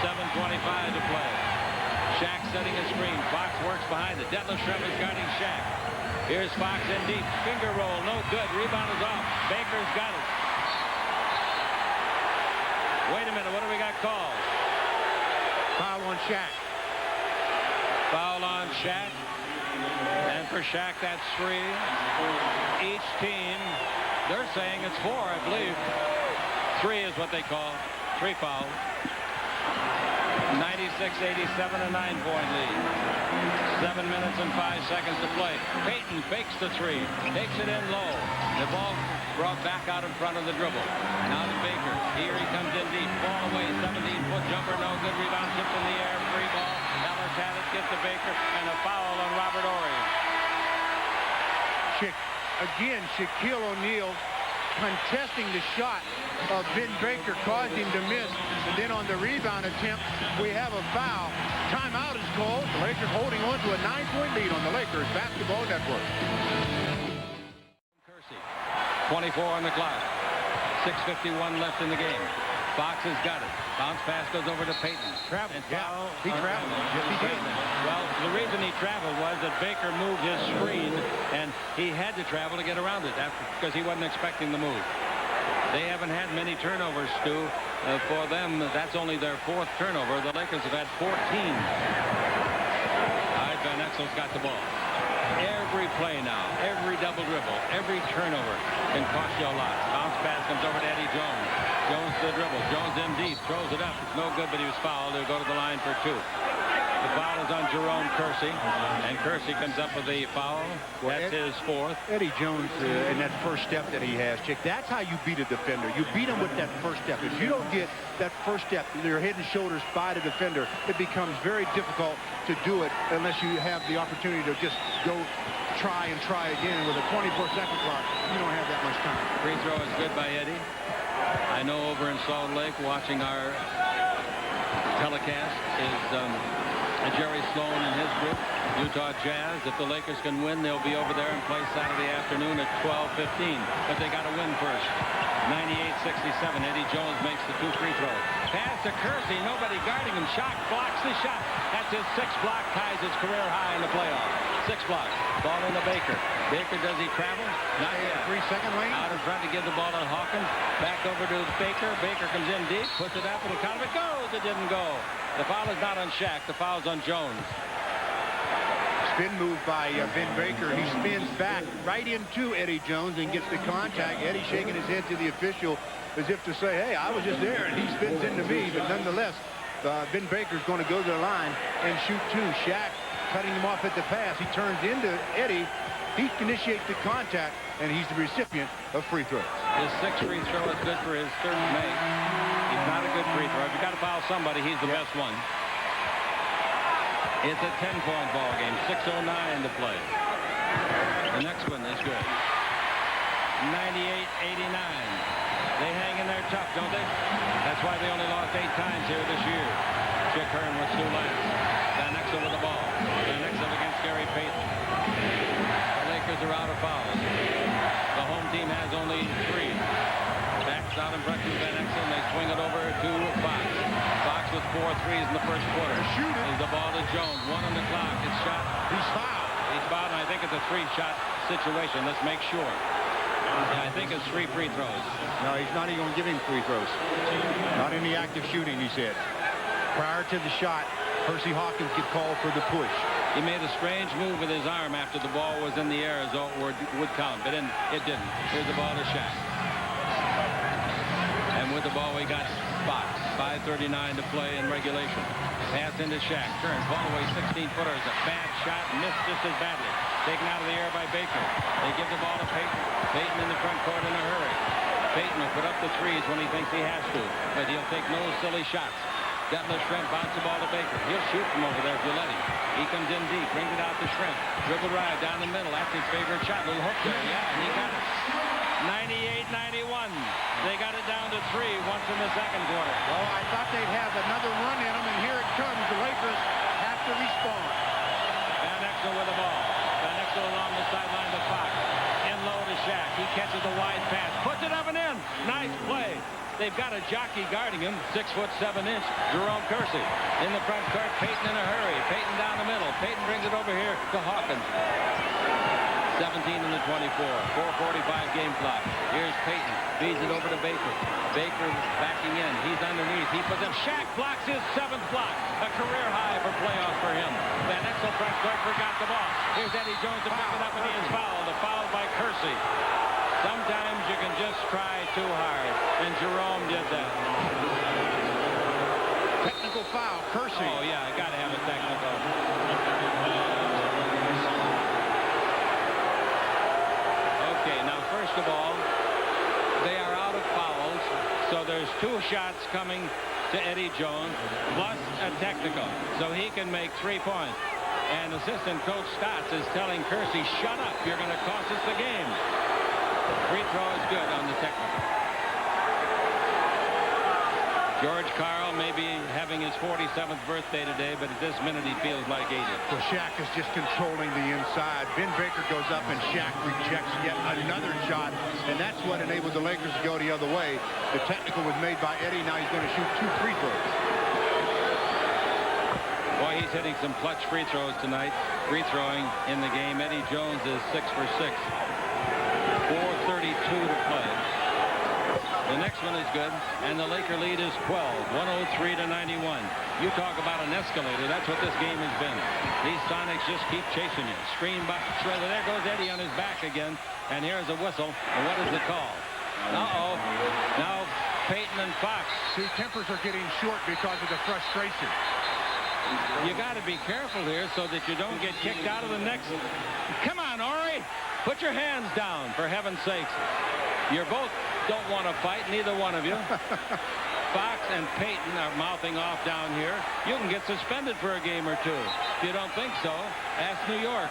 7:25 to play. Shaq setting a screen. Fox works behind it. Detlef Schrempf is guarding Shaq. Here's Fox in deep. Finger roll. No good. Rebound is off. Baker's got it. Wait a minute. What do we got called? Foul on Shaq. Foul on Shaq. And for Shaq, that's 3. Each team, they're saying it's 4, I believe. 3 is what they call. 3 fouls. 96-87, a 9-point lead. 7 minutes and 5 seconds to play. Payton fakes the 3. Takes it in low. The ball brought back out in front of the dribble. Now to Baker. Here he comes in deep. Ball away. 17-foot jumper. No good. Rebound tipped in the air. Free ball. Ellis had it. Gets to Baker. And a foul on Robert Horry. Again, Shaquille O'Neal contesting the shot of Ben Baker, caused him to miss. And then on the rebound attempt, we have a foul. Timeout is called. The Lakers holding on to a 9-point lead on the Lakers Basketball Network. 24 on the clock. 6:51 left in the game. Fox has got it. Bounce pass goes over to Payton. Traveled. Yeah, he traveled. Yes, he did. Well, the reason he traveled was that Baker moved his screen, and he had to travel to get around it because he wasn't expecting the move. They haven't had many turnovers, Stu. For them, that's only their 4th turnover. The Lakers have had 14. All right, Van Exel's got the ball. Every play now, every double dribble, every turnover can cost you a lot. Bounce pass comes over to Eddie Jones. Jones to the dribble. Jones in deep, throws it up. It's no good, but he was fouled. He'll go to the line for 2. The foul is on Jerome Kersey, and Kersey comes up with the foul. That's his fourth. Eddie Jones, in that first step that he has, Chick, that's how you beat a defender. You beat him with that first step. If you don't get that first step, your head and shoulders by the defender, it becomes very difficult to do it unless you have the opportunity to just go try and try again. With a 24-second clock, you don't have that much time. Free throw is good by Eddie. I know over in Salt Lake, watching our telecast is Jerry Sloan and his group, Utah Jazz. If the Lakers can win, they'll be over there and play Saturday afternoon at 12:15. But they got to win first. 98-67. Eddie Jones makes the 2 free throws. Pass to Kersey. Nobody guarding him. Shock blocks the shot. That's his 6th block. Ties his career high in the playoffs. 6 blocks. Ball into Baker. Baker, does he travel? Not yet. 3-second lane. Out in front to give the ball to Hawkins. Back over to Baker. Baker comes in deep. Puts it up and the count of it goes. It didn't go. The foul is not on Shaq. The foul's on Jones. Spin move by Ben Baker. He spins back right into Eddie Jones and gets the contact. Eddie shaking his head to the official as if to say, hey, I was just there, and he spins into me. But nonetheless, Ben Baker's going to go to the line and shoot 2. Shaq cutting him off at the pass. He turns into Eddie. He initiates the contact, and he's the recipient of free throws. His 6th free throw is good for his 3rd make. He's not a good free throw. If you got to foul somebody, he's the best one. It's a 10-point ball game. 6:09 to play. The next one is good. 98-89. They hang in there tough, don't they? That's why they only lost 8 times here this year. Chick Hearn with 2 last. Van Exel with the ball. Van Exel against Gary Payton. The Lakers are out of fouls. The home team has only 3. Backs out in front to Van Exel, and they swing it over to Fox. Fox with 4 threes in the first quarter. Is the ball to Jones. 1 on the clock. It's shot. He's fouled. He's fouled, and I think it's a 3-shot situation. Let's make sure. I think it's 3 free throws. No, he's not even going to give him free throws. Not in the active shooting, he said. Prior to the shot, Percy Hawkins get called for the push. He made a strange move with his arm after the ball was in the air as though it would count, but it didn't. Here's the ball to Shaq. And with the ball, we got Fox. 5:39 to play in regulation. Pass into Shaq. Turn. Ball away. 16-footers. A bad shot. Missed just as badly. Taken out of the air by Baker. They give the ball to Payton. Payton in the front court in a hurry. Payton will put up the 3s when he thinks he has to, but he'll take no silly shots. Detlef Schrempf bounce the ball to Baker. He'll shoot from over there if you let him. He comes in deep. Brings it out to Schrempf. Dribble drive down the middle. That's his favorite shot. Little hook there. Yeah, and he got it. 98-91. They got it down to 3 once in the second quarter. Well, I thought they'd have another run in them, and here it comes. The Lakers have to respond. Van Exel with the ball. Van Exel along the sideline to Fox. In low to Shaq. He catches a wide pass. Puts it up and in. Nice play. They've got a jockey guarding him. 6'7" Jerome Kersey. In the front court, Payton in a hurry. Payton down the middle. Payton brings it over here to Hawkins. 17 in the 24. 4:45 game clock. Here's Payton. Feeds it over to Baker. Baker backing in. He's underneath. He puts up. Shaq blocks his 7th block. A career high for playoffs for him. Van Exel front court forgot the ball. Here's Eddie Jones to pick it up, and he is fouled. The foul by Kersey. Sometimes you can just try too hard, and Jerome did that. Technical foul. Kersey. Oh, yeah, I got to have a technical. Okay, now, first of all, they are out of fouls, so there's 2 shots coming to Eddie Jones, plus a technical, so he can make 3 points. And assistant coach Stotts is telling Kersey, shut up, you're going to cost us the game. Free throw is good on the technical. George Karl may be having his 47th birthday today, but at this minute he feels like 80. Well, Shaq is just controlling the inside. Ben Baker goes up, and Shaq rejects yet another shot, and that's what enabled the Lakers to go the other way. The technical was made by Eddie. Now he's going to shoot 2 free throws. Boy, he's hitting some clutch free throws tonight. Free throwing in the game. Eddie Jones is 6 for 6. 4:32 to play. The next one is good, and the Laker lead is 12, 103-91. You talk about an escalator. That's what this game has been. These Sonics just keep chasing you. Screen by Schroeder. There goes Eddie on his back again, and here's a whistle. And what is the call? Uh-oh. Now Payton and Fox. See, tempers are getting short because of the frustration. You got to be careful here so that you don't get kicked out of the next. Come on, Ori. Put your hands down, for heaven's sakes. You both don't want to fight, neither one of you. Fox and Payton are mouthing off down here. You can get suspended for a game or two. If you don't think so, ask New York.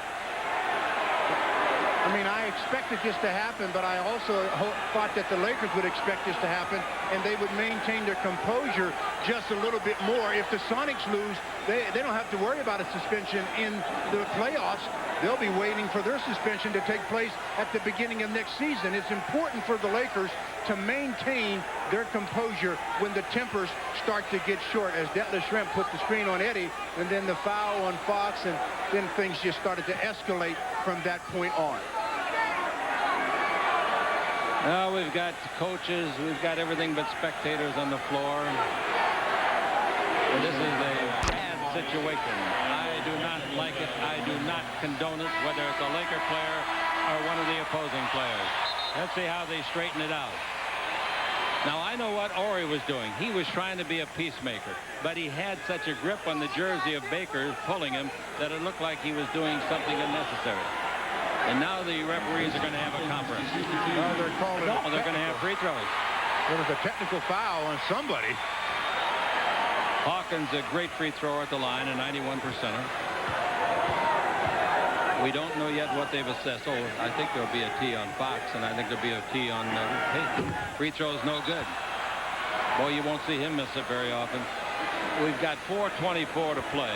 I mean, I expected this to happen, but I also thought that the Lakers would expect this to happen, and they would maintain their composure just a little bit more. If the Sonics lose, they don't have to worry about a suspension in the playoffs. They'll be waiting for their suspension to take place at the beginning of next season. It's important for the Lakers to maintain their composure when the tempers start to get short, as Detlef Schrempf put the screen on Eddie, and then the foul on Fox, and then things just started to escalate from that point on. Now we've got coaches, we've got everything but spectators on the floor. This is a bad situation. I do not like it. I do not condone it, whether it's a Laker player or one of the opposing players. Let's see how they straighten it out. Now, I know what Ori was doing. He was trying to be a peacemaker, but he had such a grip on the jersey of Baker pulling him that it looked like he was doing something unnecessary. And now the referees are going to have a conference. Well, they're calling No, they're going to have free throws. There was a technical foul on somebody. Hawkins, a great free thrower at the line, a 91%er. We don't know yet what they've assessed. Oh, I think there'll be a T on Fox, and I think there'll be a T on Payton. Free throw's no good. Boy, you won't see him miss it very often. We've got 4:24 to play.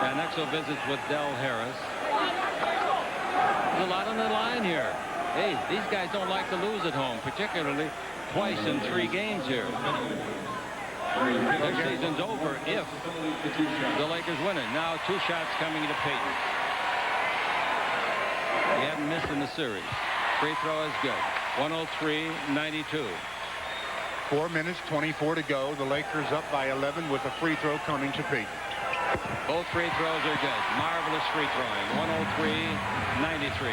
Van Exel visits with Del Harris. There's a lot on the line here. Hey, these guys don't like to lose at home, particularly twice in 3 games here. Their season's over if the Lakers win it. Now 2 shots coming to Payton. He hadn't missed in the series. Free throw is good. 103-92. 4 minutes, 24 to go. The Lakers up by 11 with a free throw coming to Payton. Both free throws are good. Marvelous free throwing. 103-93.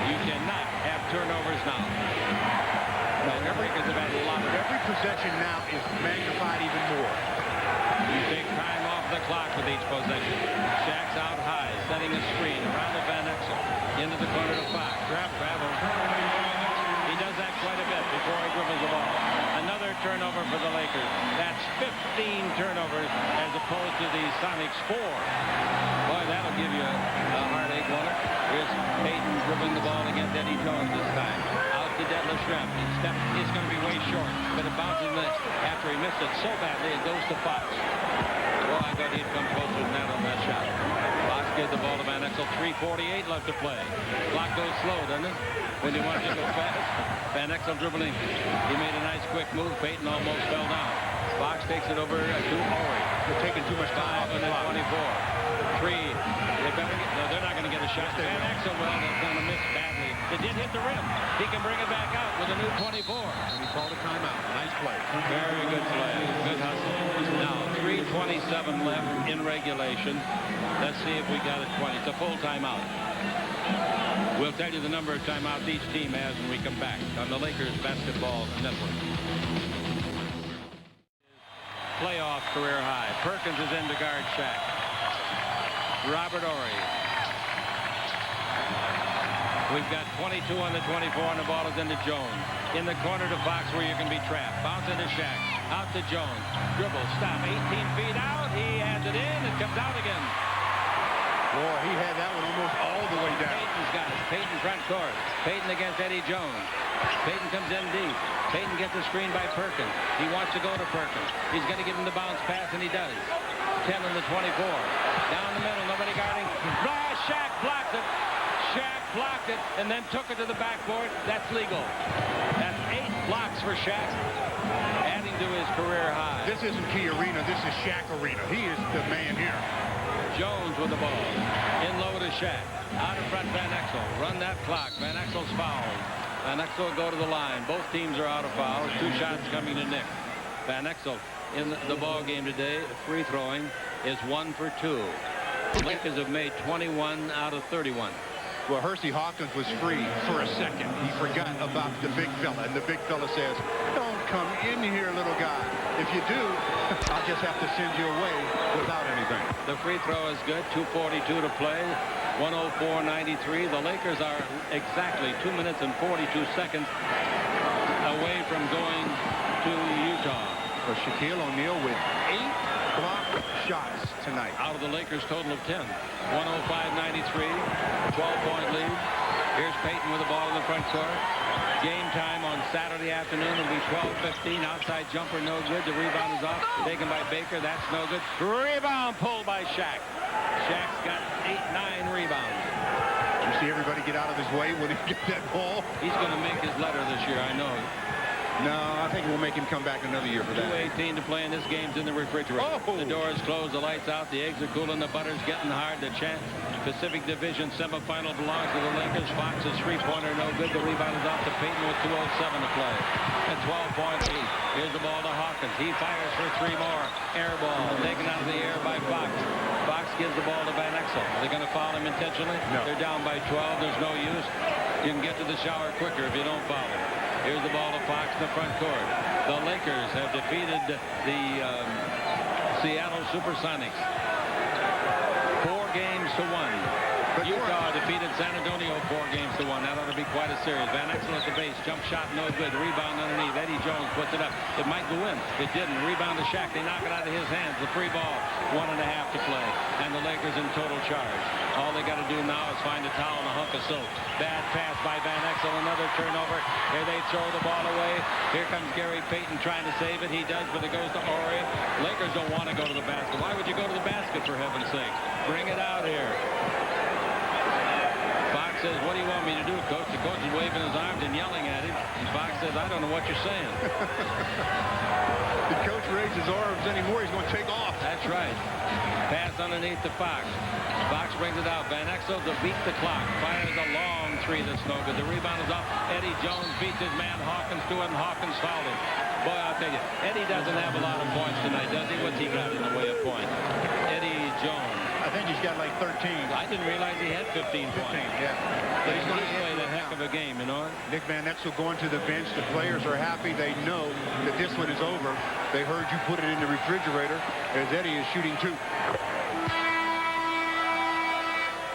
You cannot have turnovers now. No, every possession now is magnified even more. You take time off the clock with each possession. Shaq's out high, setting a screen around the Van Exel. Into the corner to Fox. Travel. He does that quite a bit before he dribbles the ball. Another turnover for the Lakers. That's 15 turnovers as opposed to the Sonics 4. Boy, that'll give you a heartache, won't it? Here's Payton dribbling the ball against Eddie Jones this time. Out to Detlef Schrempf. It's going to be way short, but it bounces after he missed it so badly, it goes to Fox. Well, I thought he'd come closer than that on that shot. Fox gave the ball to Van Exel. 3:48 left to play. Clock goes slow, doesn't it? When you want to go fast. Van Exel dribbling. He made a nice quick move. Payton almost fell down. Fox takes it over to Ori. They're taking too much time off the clock. 24. 3. No, they're not going to get a shot. Van Exel, well, they're going to miss badly. It did hit the rim. He can bring it back out with a new 24. And he called a timeout. Nice play. Very good play. Good hustle. Now, 3:27 left in regulation. Let's see if we got a 20. It's a full timeout. We'll tell you the number of timeouts each team has when we come back on the Lakers Basketball Network. Playoff career high. Perkins is in to guard Shaq. Robert Ori. We've got 22 on the 24, and the ball is into Jones. In the corner to Fox where you can be trapped. Bounce into Shaq. Out to Jones. Dribble. Stop. 18 feet out. He has it in. It comes out again. Boy, he had that one almost all the way down. Payton's got it. Payton front court. Payton against Eddie Jones. Payton comes in deep. Payton gets a screen by Perkins. He wants to go to Perkins. He's going to give him the bounce pass, and he does. 10 on the 24. Down the middle. Nobody guarding. Shaq blocked it. Shaq blocked it and then took it to the backboard. That's legal. That's 8 blocks for Shaq, adding to his career high. This isn't Key Arena. This is Shaq Arena. He is the man here. Jones with the ball. In low to Shaq. Out in front, Van Exel. Run that clock. Van Exel's fouled. Van Exel will go to the line. Both teams are out of fouls. 2 shots coming to Nick. Van Exel in the ball game today. Free throwing is 1 for 2. The Lakers have made 21 out of 31. Well, Hersey Hawkins was free for a second. He forgot about the big fella, and the big fella says, "Don't come in here, little guy." If you do, I'll just have to send you away without anything. The free throw is good. 2:42 to play. 104-93. The Lakers are exactly 2 minutes and 42 seconds away from going to Utah. For Shaquille O'Neal with 8 block shots tonight. Out of the Lakers' total of 10. 105-93. 12-point lead. Here's Payton with the ball in the front court. Game time on Saturday afternoon will be 12:15. Outside jumper, no good. The rebound is off. Taken by Baker. That's no good. Rebound pulled by Shaq. Shaq's got 8-9 rebounds. You see everybody get out of his way when he gets that ball? He's going to make his letter this year, I know. No, I think we'll make him come back another year for that. 2:18 to play, and this game's in the refrigerator. Oh. The door is closed, the lights out, the eggs are cooling, the butter's getting hard. The Pacific Division semifinal belongs to the Lakers. Fox's three-pointer no good. The rebound is off to Payton with 2:07 to play. A 12-point lead. Here's the ball to Hawkins. He fires for 3 more. Air ball taken out of the air by Fox. Fox gives the ball to Van Exel. Are they going to foul him intentionally? No. They're down by 12. There's no use. You can get to the shower quicker if you don't foul him. Here's the ball to Fox in the front court. The Lakers have defeated the Seattle Supersonics 4-1. Utah defeated San Antonio 4-1. That ought to be quite a series. Van Exel at the base. Jump shot no good. Rebound underneath. Eddie Jones puts it up. It might go in. It didn't. Rebound to Shaq. They knock it out of his hands. The free ball. 1.5 to play. And the Lakers in total charge. All they got to do now is find a towel and a hunk of soap. Bad pass by Van Exel. Another turnover. Here they throw the ball away. Here comes Gary Payton trying to save it. He does, but it goes to Horry. Lakers don't want to go to the basket. Why would you go to the basket, for heaven's sake? Bring it out here. Fox says, what do you want me to do, Coach? The coach is waving his arms and yelling at him. And Fox says, I don't know what you're saying. The coach raises his arms anymore, he's going to take off. That's right. Pass underneath to Fox. Fox brings it out. Van Exel to beat the clock. Fires a long three that's no good. The rebound is up. Eddie Jones beats his man Hawkins to it, and Hawkins fouled him. Boy, I'll tell you, Eddie doesn't have a lot of points tonight, does he? What's he got in the way of points? Eddie Jones. I think he's got like 13. I didn't realize he had 15 points. Yeah. But he's going to play a heck of a game, you know. Nick Van Exel going to the bench. The players are happy. They know that this one is over. They heard you put it in the refrigerator as Eddie is shooting 2.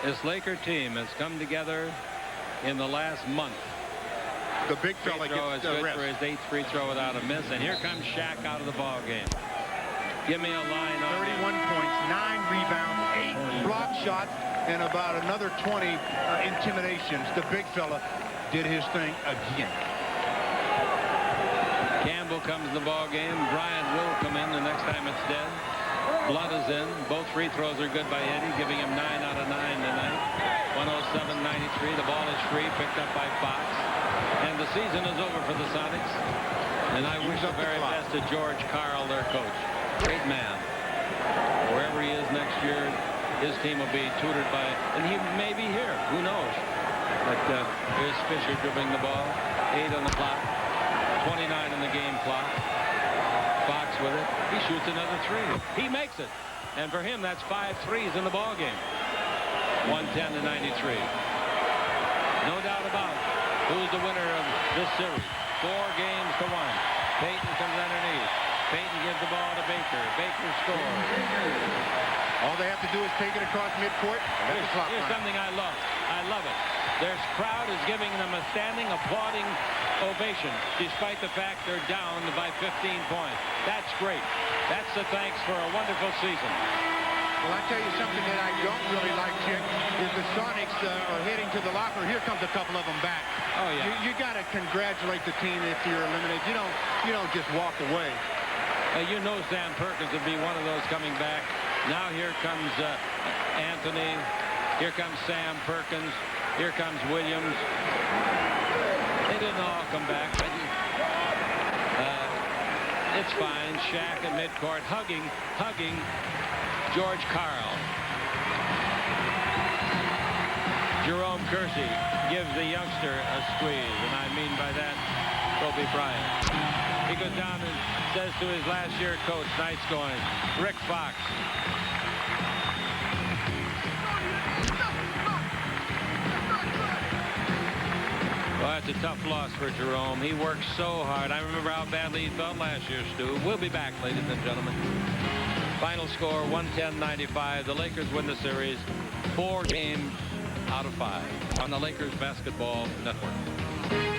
This Laker team has come together in the last month. The big fella gets the good rest. for his 8th free throw without a miss. And here comes Shaq out of the ball game. Give me a line on 31 points, 9 rebounds, 8 block shots, and about another 20 intimidations. The big fella did his thing again. Campbell comes in the ball game. Bryant will come in the next time it's dead. Blunt is in. Both free throws are good by Eddie, giving him 9 out of 9 tonight. 107-93. The ball is free, picked up by Fox. And the season is over for the Sonics. And I wish the very best to George Karl, their coach. Great man. Wherever he is next year, his team will be tutored by, and he may be here. Who knows? But here's Fisher dribbling the ball. 8 on the clock. 29 on the game clock. Fox with it. He shoots another 3. He makes it. And for him, that's 5 threes in the ball game. 110-93. No doubt about it. Who's the winner of this series? 4-1. Payton comes underneath. Payton gives the ball to Baker. Baker scores. All they have to do is take it across midcourt. Here's something I love. I love it. Their crowd is giving them a standing, applauding ovation, despite the fact they're down by 15 points. That's great. That's the thanks for a wonderful season. Well, I tell you something that I don't really like, Chick, is the Sonics are heading to the locker. Here comes a couple of them back. Oh, yeah. You got to congratulate the team if you're eliminated. You don't just walk away. You know Sam Perkins would be one of those coming back. Now here comes Anthony. Here comes Sam Perkins. Here comes Williams. They didn't all come back, but it's fine. Shaq at midcourt hugging George Karl. Jerome Kersey gives the youngster a squeeze, and I mean by that Kobe Bryant. He goes down and says to his last year coach, nice going, Rick Fox. Well, it's a tough loss for Jerome. He worked so hard. I remember how badly he felt last year, Stu. We'll be back, ladies and gentlemen. Final score, 110-95. The Lakers win the series 4 games out of 5 on the Lakers Basketball Network.